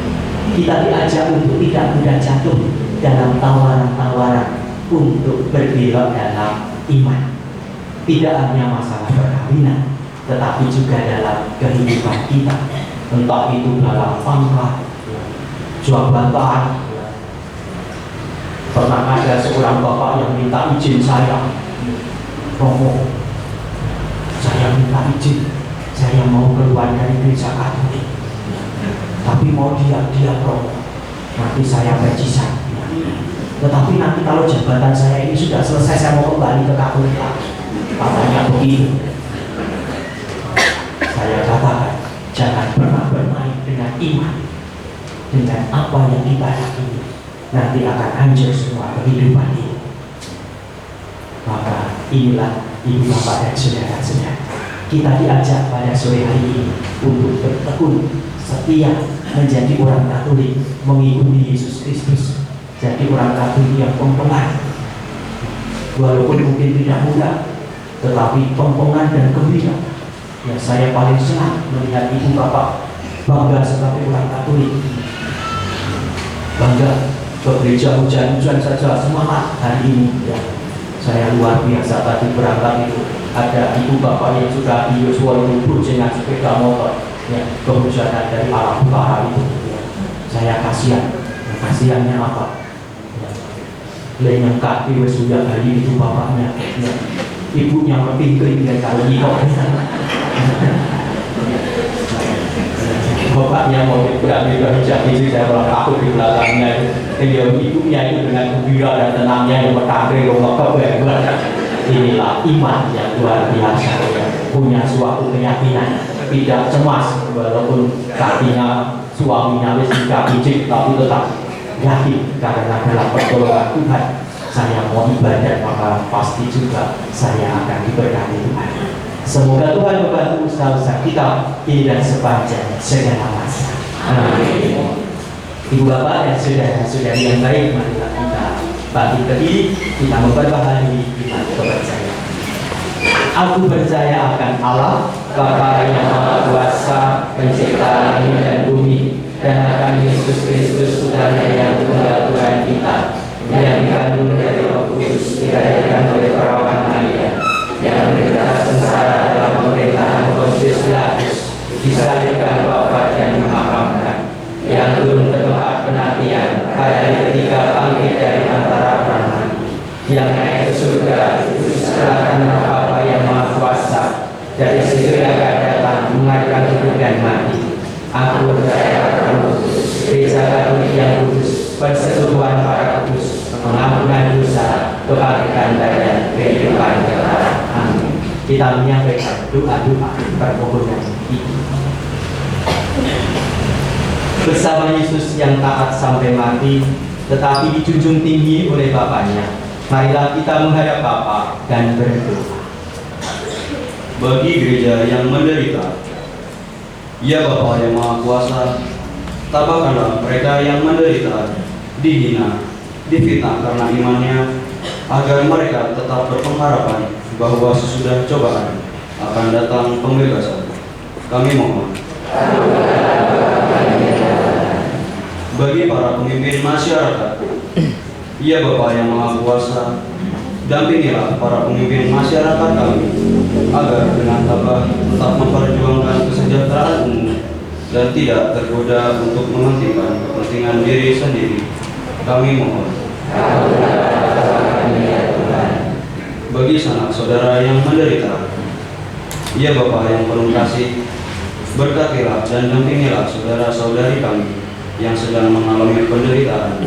Kita diajak untuk tidak mudah jatuh dalam tawaran-tawaran untuk berbelok dalam iman. Tidak hanya masalah perkawinan, tetapi juga dalam kehidupan kita. Entah itu dalam pangkat, jabatan. Pernah ada seorang bapak yang minta izin saya, "Romo, saya minta izin, saya mau keluar dari gereja Katolik, tapi mau diam-diam Romo, nanti saya berjihad. Tetapi nanti kalau jabatan saya ini sudah selesai, saya mau kembali ke Katolik lagi." Katanya begitu. Saya katakan, jangan pernah bermain dengan iman, dengan apa yang kita yakini. Nanti akan hancur semua kehidupan ini. Maka inilah ibu bapak dan saudara-saudara, kita diajak pada sore hari ini untuk bertekun setia menjadi orang Katolik, mengikuti Yesus Kristus, jadi orang Katolik yang pempelan. Walaupun mungkin tidak mudah, tetapi pempengan dan gembira. Yang saya paling senang melihat ibu bapak bangga sebagai orang Katolik, bangga ke gereja hujan-hujan saja, semangat hari ini. Ya, saya luar biasa tadi berangkat itu ada ibu bapak yang sudah di Yosua itu dengan sepeda motor, ya, kehujanan dari arah utara itu. Ya, saya kasihan. Kasihannya apa? Ya, lenyang kaki sudah hari itu bapaknya. Ya, ibunya lebih kering dari kalau kok. Bapaknya mau berani berhijab itu, saya malah takut di belakangnya. Ibunya itu dengan gembira dan tenangnya yang bertanding lomba. Inilah iman yang luar biasa, punya suatu keyakinan, tidak cemas walaupun kakinya suaminya wis dicabik, tapi tetap yakin karena dalam pertolongan Tuhan saya mau ibadah, maka pasti juga saya akan diberkati Tuhan. Semoga Tuhan membantu usaha-usaha kita ini dan sepanjang segala masa. Amin. Ibu bapak dan saudara-saudari yang baik, marilah kita Bagi kediri, kita memperbaharui iman kepercayaan. Aku percaya akan Allah, Bapa yang Maha Kuasa, Pencipta langit dan bumi, dan akan Yesus Kristus Putranya yang tunggal Tuhan kita, yang dikandung dari Roh Kudus, dilahirkan oleh perawan Maria, yang menderita sengsara dalam pemerintahan Pontius Pilatus, disalibkan, wafat dan dimakamkan, yang turun ke tempat penantian, pada hari ketiga bangkit dari antara orang mati, yang naik ke surga, setelah tanah Bapa yang Maha Kuasa, dari situ yang akan datang mengadakan hidup dan mati. Aku percaya akan Gereja Katolik yang kudus, persekutuan para kudus, pengampunan dosa, kebangkitan dan kehidupan kekal. Amin. Kita menyampaikan doa-doa permohonan ini. Bersama Yesus yang taat sampai mati, tetapi dijunjung tinggi oleh Bapaknya, marilah kita menghadap Bapa dan berdoa. Bagi gereja yang menderita, ya Bapa yang Maha Kuasa, tabahkanlah mereka yang menderita, dihina, difitnah karena imannya, agar mereka tetap berpengharapan bahwa sesudah cobaan akan datang pembebasan. Kami mohon. Bagi para pemimpin masyarakat, ya Bapa yang Maha Kuasa, dampingilah para pemimpin masyarakat kami, agar dengan tabah tetap memperjuangkan kesejahteraan umum dan tidak tergoda untuk mementingkan kepentingan diri sendiri. Kami mohon. Bagi sanak saudara yang menderita, ya Bapa yang penuh kasih, berkatilah dan dampingilah saudara-saudari kami yang sedang mengalami penderitaan,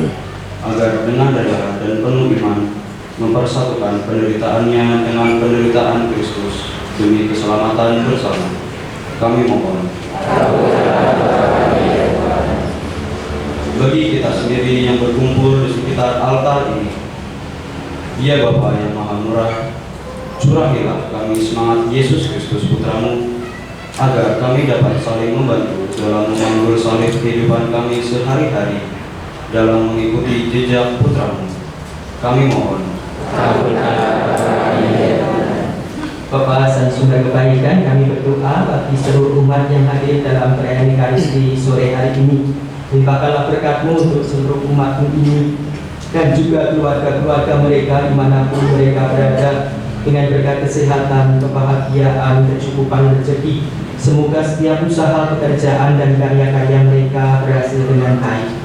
agar dengan darah dan penuh iman mempersatukan penderitaannya dengan penderitaan Kristus demi keselamatan bersama. Kami mohon. Bagi kita sendiri yang berkumpul di sekitar altar ini, ya Bapa yang Maha Murah, curahilah kami semangat Yesus Kristus Putramu, agar kami dapat saling membantu dalam memanggul salib kehidupan kami sehari-hari dalam mengikuti jejak Putramu. Kami mohon. Bapa dan sumber kebaikan, kami berdoa bagi seluruh umat yang hadir dalam perayaan Ekaristi sore hari ini. Limpahkanlah berkat-Mu untuk seluruh umat-Mu ini dan juga keluarga-keluarga mereka dimanapun mereka berada, dengan berkat kesehatan, kebahagiaan, kecukupan rezeki. Semoga setiap usaha, pekerjaan, dan karya-karya mereka berhasil dengan baik.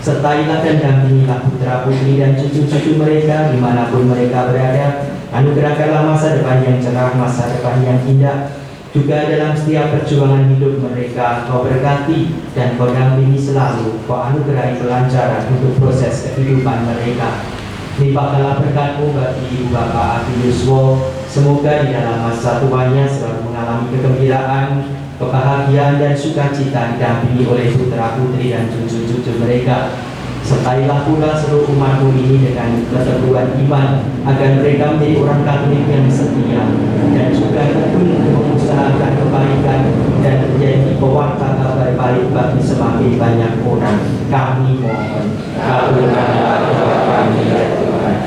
Sertailah dan dampingilah putra-putri dan cucu-cucu mereka dimanapun mereka berada. Anugerahkanlah masa depan yang cerah, masa depan yang indah. Juga dalam setiap perjuangan hidup mereka, Kau berkati dan Kau dampingi selalu. Kau anugerahi kelancaran untuk proses kehidupan mereka. Limpahkanlah berkat-Mu bagi Ibu Bapak Abi Yuswo. Semoga di dalam masa tuanya selalu mengalami kegembiraan, kebahagiaan dan sukacita, didampingi oleh putra-putri dan cucu-cucu mereka. Sertailah pula seluruh umat-Mu ini dengan keteguhan iman, agar mereka menjadi orang Katolik yang setia dan juga tekun mengusahakan kebaikan dan menjadi pewarta kabar baik bagi semakin banyak orang. Kami mohon, kabulkanlah doa kami ya Tuhan.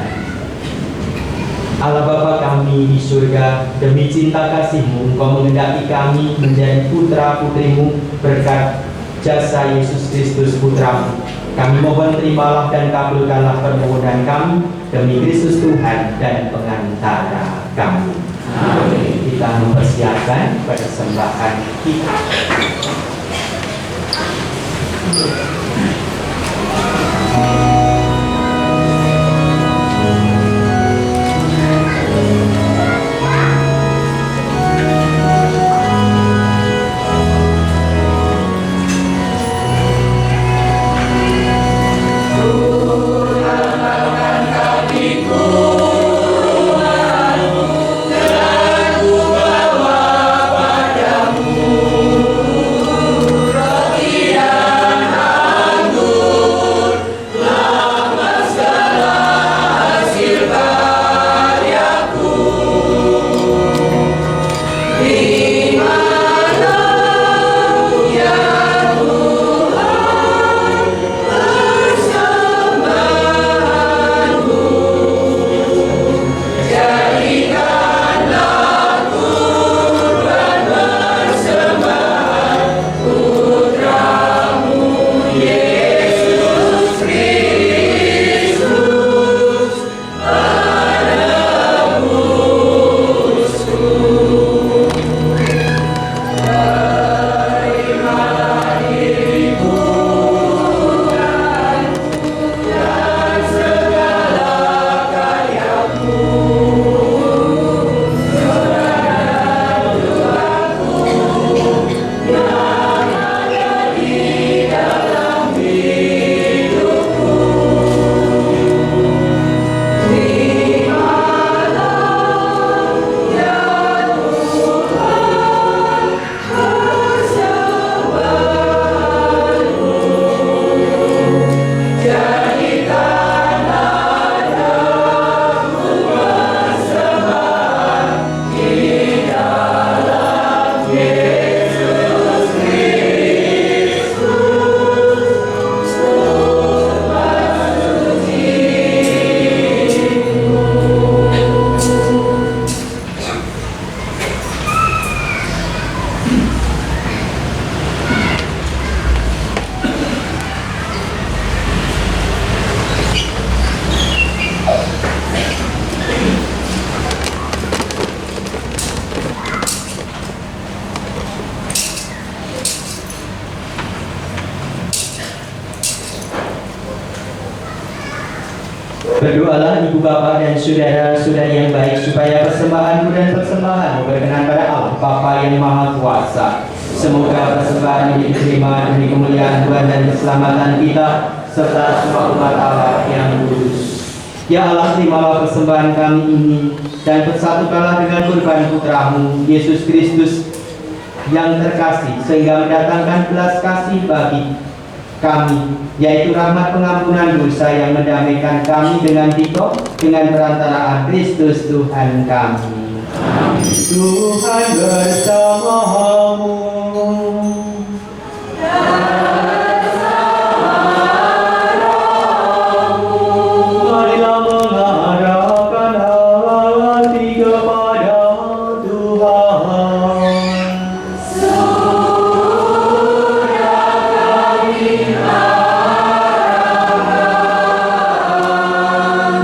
Allah Bapa kami di surga, demi cinta kasih-Mu, Engkau mengendaki kami menjadi putra-putri-Mu berkat jasa Yesus Kristus Putra-Mu. Kami mohon terimalah dan kabulkanlah permohonan kami demi Kristus Tuhan dan pengantara kami. Amin. Kita mempersiapkan persembahan kita. Roti dan anggur Berdoalah ibu bapak dan saudara-saudari yang baik supaya persembahanku dan persembahanmu berkenan pada Allah Bapa yang Maha Kuasa. Semoga persembahan ini diterima demi kemuliaan Tuhan dan keselamatan kita serta semua umat Allah yang kudus. Ya Allah, terimalah persembahan kami ini dan bersatukanlah dengan kurban putramu Yesus Kristus yang terkasih sehingga mendatangkan belas kasih bagi kami, yaitu rahmat pengampunan dosa yang mendamaikan kami dengan Tito dengan perantaraan Kristus Tuhan kami. Tuhan bersamamu. Marilah mengarahkan hati kepada Tuhan.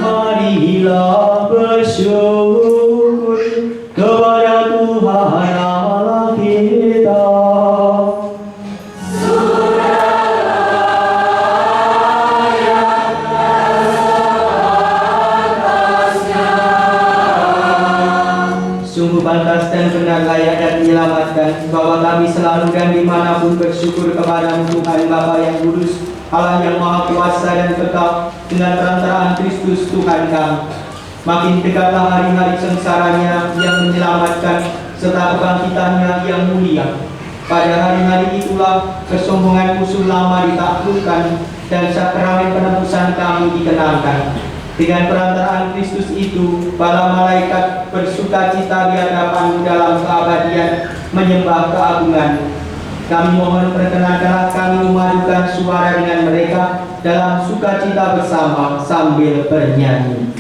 Marilah bersyukur kepada Tuhan Allah kita. Sungguh pantas dan benar, layak dan menyelamatkan bahwa kami selalu dan dimanapun bersyukur kepada Tuhan Bapa yang kudus, Allah yang Maha Kuasa dan kekal, dengan perantaraan Kristus Tuhan kami. Makin dekatlah hari-hari sengsaranya yang menyelamatkan serta kebangkitannya yang mulia. Pada hari-hari itulah kesombongan musuh lama ditaklukkan dan sakramen penebusan kami dikenalkan. Dengan perantaraan Kristus itu, para malaikat bersukacita di hadapan dalam keabadian menyembah keagungan. Kami mohon perkenankanlah kami memadukan suara dengan mereka dalam sukacita bersama sambil bernyanyi.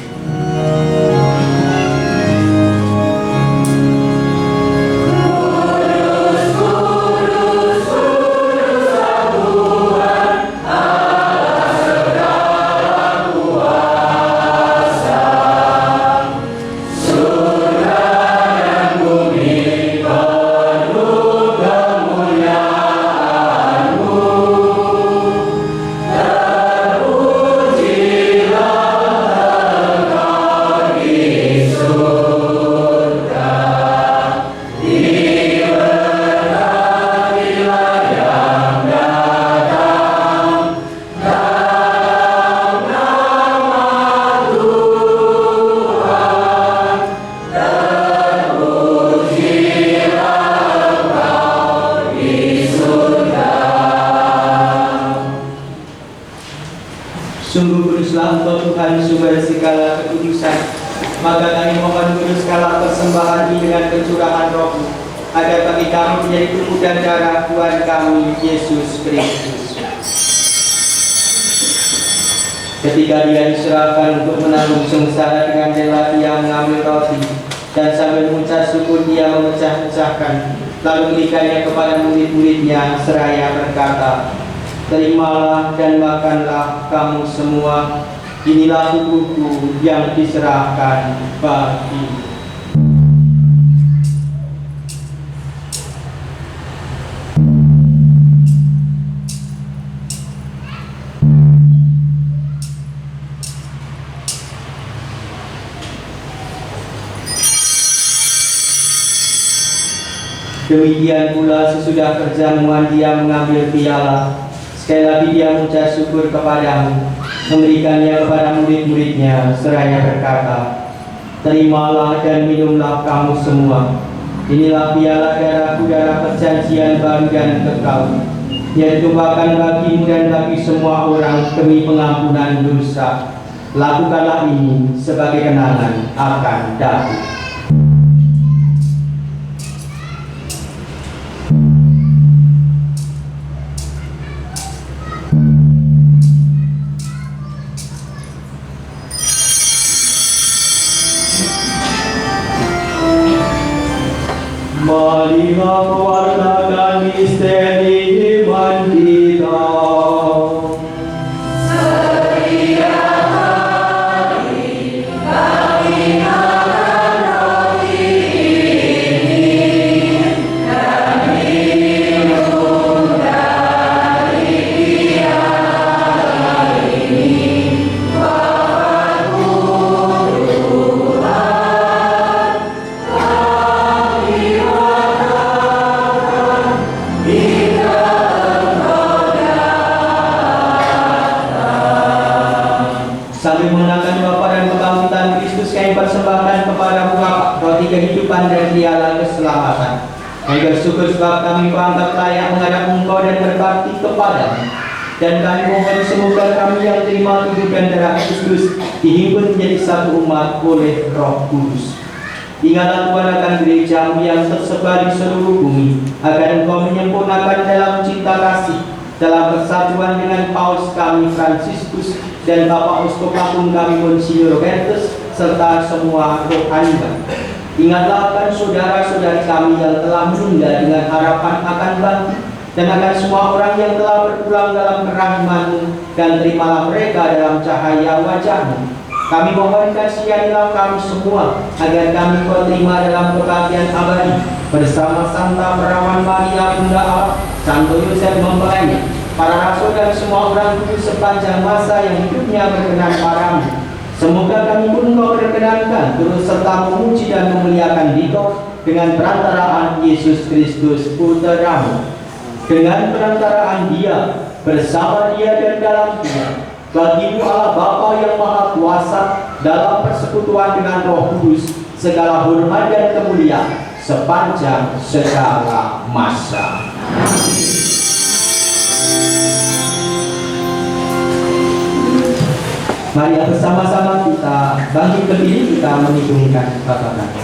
Sungguh kuduslah Engkau Tuhan sumber segala kekudusan. Maka kami mohon kuduskanlah persembahan ini dengan pencurahan Roh-Mu, agar bagi kami menjadi tubuh dan darah Tuhan kami Yesus Kristus. Ketika Dia diserahkan untuk menanggung sengsara, dengan rela Dia mengambil roti dan sambil mengucap syukur Dia memecah-mecahkan, lalu memberikannya kepada murid-muridnya seraya berkata, "Terimalah dan makanlah kamu semua, inilah tubuhku yang diserahkan bagi." Demikian pula sesudah perjamuan Dia mengambil piala. Sekali lagi Dia mengucap syukur kepadamu, memberikannya kepada murid-muridnya seraya berkata, "Terimalah dan minumlah kamu semua. Inilah piala darahku, darah perjanjian baru dan kekal, yang ditumpahkan bagimu dan bagi semua orang demi pengampunan dosa. Lakukanlah ini sebagai kenangan akan daku." Marilah mewartakan misteri iman kita. mengenangkan Bapa dan kebangkitan Kristus, kami persembahkan kepada Bapa roti kehidupan dan dialah keselamatan. Kami bersyukur sebab kami kuanggap layak menghadap Engkau dan berbakti kepadamu. Dan kami mohon semoga kami yang terima tubuh dan darah Kristus dihimpun menjadi satu umat oleh Roh Kudus. Ingatlah Tuhan akan gereja-Mu yang tersebar di seluruh bumi, agar Engkau menyempurnakan dalam cinta kasih, dalam persatuan dengan Paus kami Fransiskus dan Bapak Uskup Agung kami Monsinyur Robertus serta semua rohani. Ingatlah akan saudara-saudari kami yang telah meninggal dengan harapan akan bangkit, dan akan semua orang yang telah berpulang dalam kerahiman-Mu, dan terimalah mereka dalam cahaya wajah-Mu. Kami mohon kasihanilah kami semua, agar kami Kau terima dalam kebahagiaan abadi bersama Santa Perawan Maria Bunda Allah, Santo Yosef mempelainya, para rasul dan semua orang kudus sepanjang masa yang hidupnya berkenan padamu. Semoga kami pun Kau perkenankan terus serta memuji dan memuliakan Dikau dengan perantaraan Yesus Kristus Putra-Mu. Dengan perantaraan Dia, bersama Dia dan dalam Dia, bagi-Mu Allah Bapa yang Maha Kuasa, dalam persekutuan dengan Roh Kudus, segala hormat dan kemuliaan sepanjang segala masa. Mari bersama-sama kita bangkit berdiri, kita menghidungkan Bapa kami.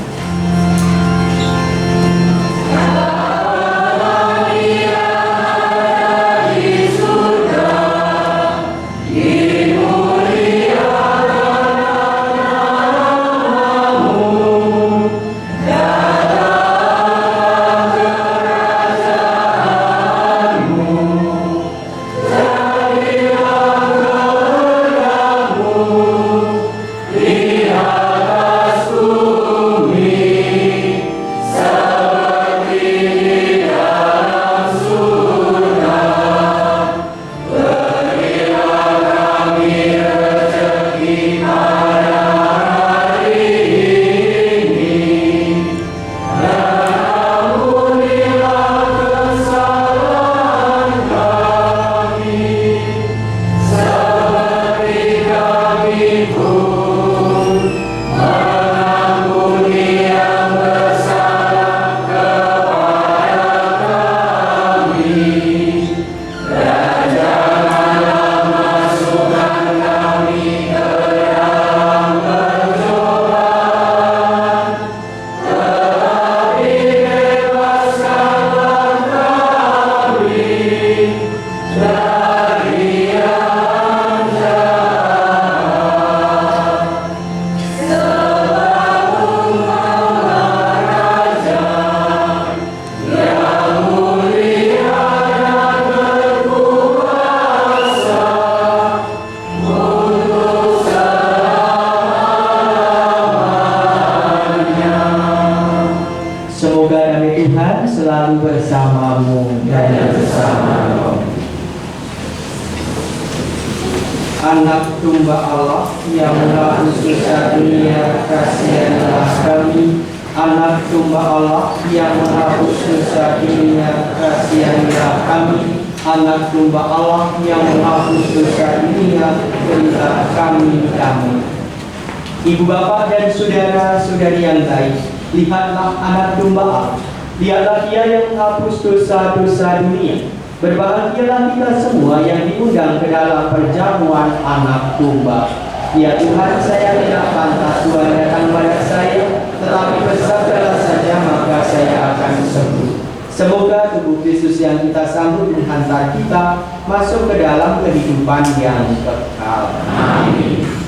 selalu bersamamu dan bersama Anak domba Allah yang menebus dosa dunia, kasihanlah kami. Anak domba Allah yang menebus dosa dunia, kasihanlah kami. Anak domba Allah yang menebus dosa dunia, berilah kami damai. Ibu bapak dan saudara-saudari yang baik, lihatlah anak domba Allah. Lihatlah dia yang menghapus dosa-dosa dunia. Berbahagialah kita semua yang diundang ke dalam perjamuan anak domba. Ya Tuhan, saya tidak pantas Tuhan datang pada saya, tetapi bersabdalah saja maka saya akan sembuh. Semoga tubuh Kristus yang kita sambut menghantar kita masuk ke dalam kehidupan yang kekal. Amin.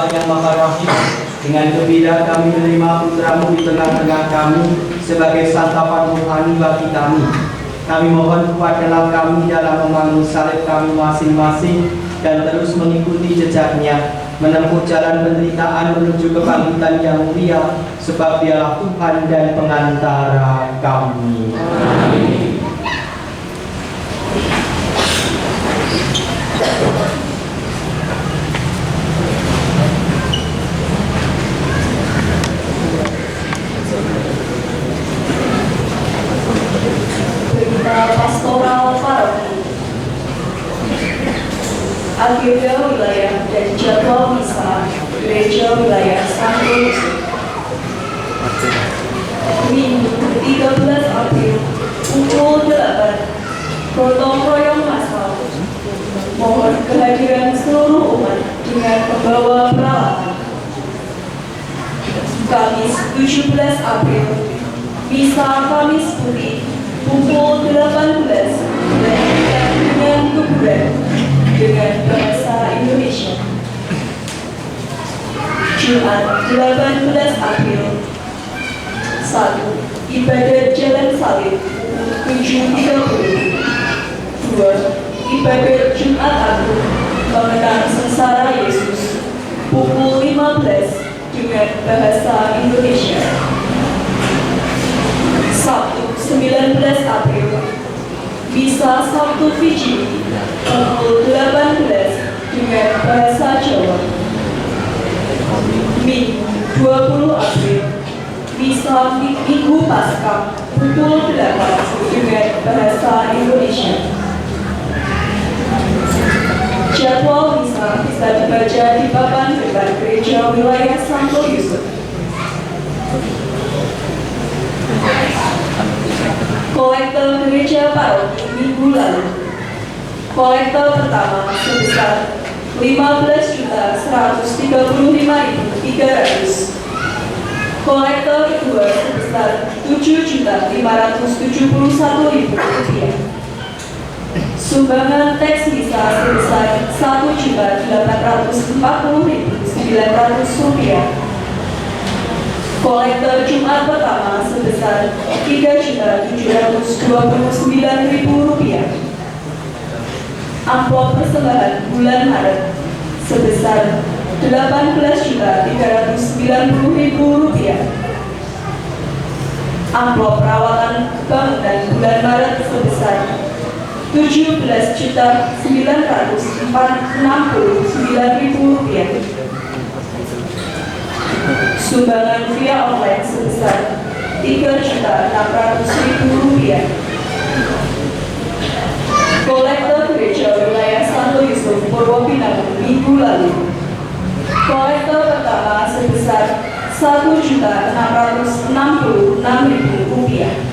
Allah yang Maha Rahim, dengan gembira kami menerima putramu di tengah-tengah kami sebagai santapan rohani bagi kami. Kami mohon kuatkanlah kami dalam membangun salib kami masing-masing dan terus mengikuti jejaknya, menempuh jalan penderitaan menuju kebangkitan yang mulia, sebab Dialah Tuhan dan pengantara kami. Amin. Berita pastoral paroki. Agenda wilayah dan jadwal misa Gereja Wilayah Santo Yusuf. Minggu 13 April pukul 8, gotong royong masal. Mohon kehadiran seluruh umat dengan membawa peralatan. Kamis 17 April, misa Kamis Putih pukul 18 dilanjutkan dengan kuburan dengan bahasa Indonesia. Jumat 18 April 1. Ibadat Jalan Salib 7.30. 2. Ibadat Jumat Agung mengenang sengsara Yesus pukul 15 dengan bahasa Indonesia. Sabtu 19 April, misa Sabtu Fiji pukul 18 dengan bahasa Jawa. Minggu 20 April, misa Minggu Paskah pukul 8 dengan bahasa Indonesia. Jadwal misa bisa dibaca di papan depan Gereja Wilayah Santo Yusuf. Kolektor Gereja Paroki minggu lalu. Kolektor pertama sebesar 15.135.300. Kolektor kedua sebesar 7.571.000 rupiah. Sumbangan teks misa sebesar 1.840.900 rupiah. Kolektor Jumat pertama sebesar 3.729.000 rupiah. Amplop persembahan bulan Maret sebesar 18.390.000 rupiah. Amplop perawatan bangunan bulan Maret sebesar 17.969.000 rupiah. Sumbangan via online sebesar 3.600.000 rupiah. Kolektor Gereja Wilayah Santo Yusuf Purwopinangun minggu lalu. Kolektor pertama sebesar 1.666.000 rupiah.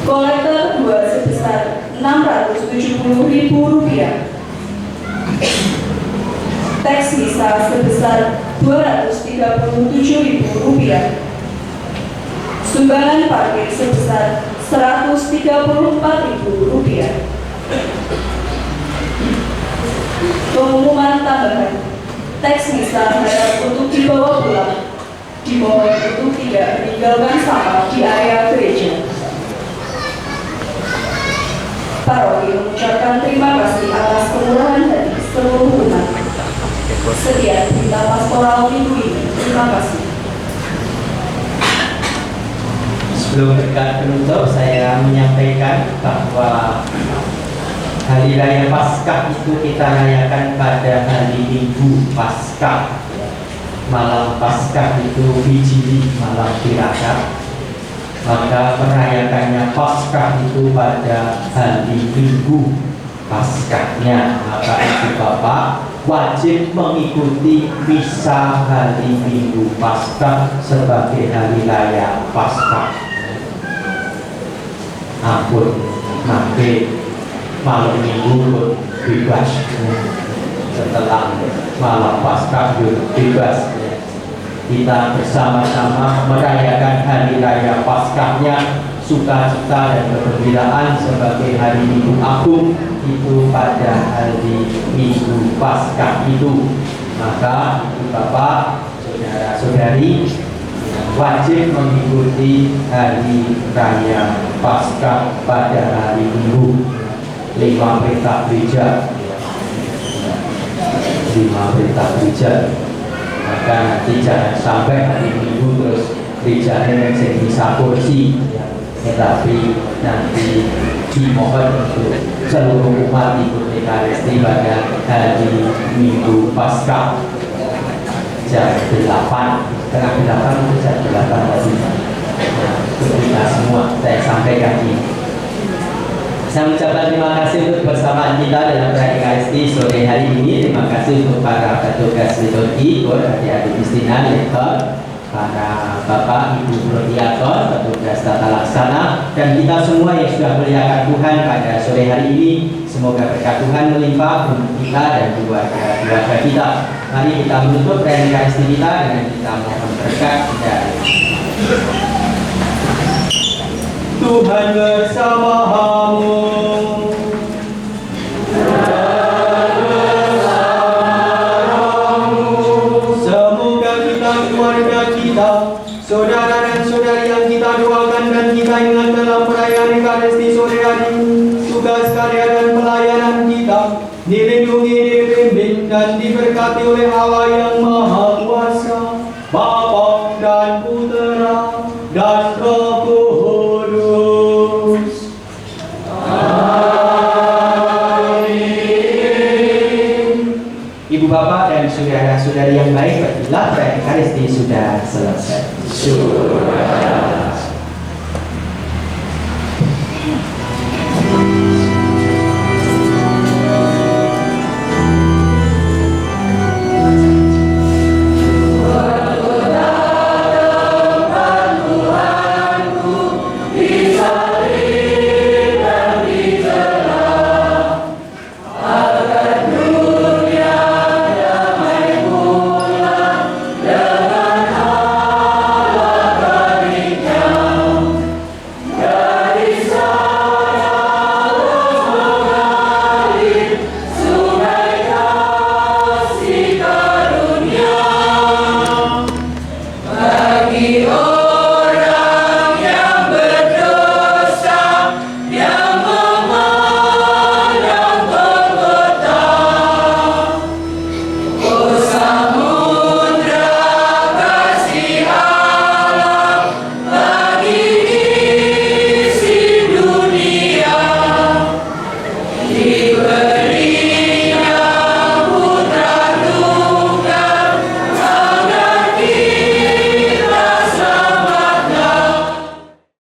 Kolektor kedua sebesar 670.000 rupiah. Teks misa sebesar 237.000 rupiah. Sumbangan parkir sebesar 134.000 rupiah. Pengumuman tambahan. Teks misa harap untuk dibawa pulang. Dimohon untuk tidak meninggalkan sampah di area gereja. Paroki mengucapkan terima kasih atas kemurahan hati seluruh umat. Sekian berita pastoral minggu ini. Terima kasih. Sebelum berkat penutup, saya menyampaikan bahwa Hari Raya Paskah itu kita rayakan pada hari Minggu Paskah. Malam Paskah itu Bijili, malam Tirakat. Maka merayakannya Paskah itu pada hari Minggu Paskahnya. Maka itu Bapak wajib mengikuti misa hari Minggu Paskah sebagai hari raya Paskah. Ampun, nanti malam Minggu pun bebas. Setelah malam Paskah juga bebas. Kita bersama-sama merayakan hari raya Paskahnya, sukacita dan kegembiraan sebagai hari Minggu Agung itu pada hari Minggu Paskah itu. Maka ibu bapak, saudara-saudari wajib mengikuti hari raya Paskah pada hari Minggu. 5 perintah gereja, 5 perintah gereja. Maka nanti jangan sampai hari Minggu terus gerejanya menjadi misa kursi, tetapi nanti dimohon untuk seluruh umat ikut Ekaristi pada hari Minggu Paskah jam 8, setengah 8 itu jam 8 tadi. Nah, kita semua saya sampaikan ini. Saya mengucapkan terima kasih untuk bersamaan kita dalam perayaan Ekaristi sore hari ini. Terima kasih untuk para petugas liturgi, adik-adik Kristina, lektor, para bapak, ibu prodiator, petugas tata laksana, dan kita semua yang sudah melihatkan Tuhan pada sore hari ini. Semoga berkat Tuhan melimpah untuk kita dan keluarga kita. Mari kita menutup perayaan Ekaristi kita dengan kita mohon berkat dari Tuhan bersamamu. Semoga kita, keluarga kita, saudara dan saudari yang kita doakan dan kita ingat dalam perayaan Ekaristi sore hari, tugas karya dan pelayanan kita dilindungi, dibimbing dan diberkati oleh Allah yang Maha Kuasa, Bapa dan Putera dan Roh Kudus. Ibu bapak dan saudara-saudari yang baik, pergilah perayaan Ekaristi sudah selesai. Syukur.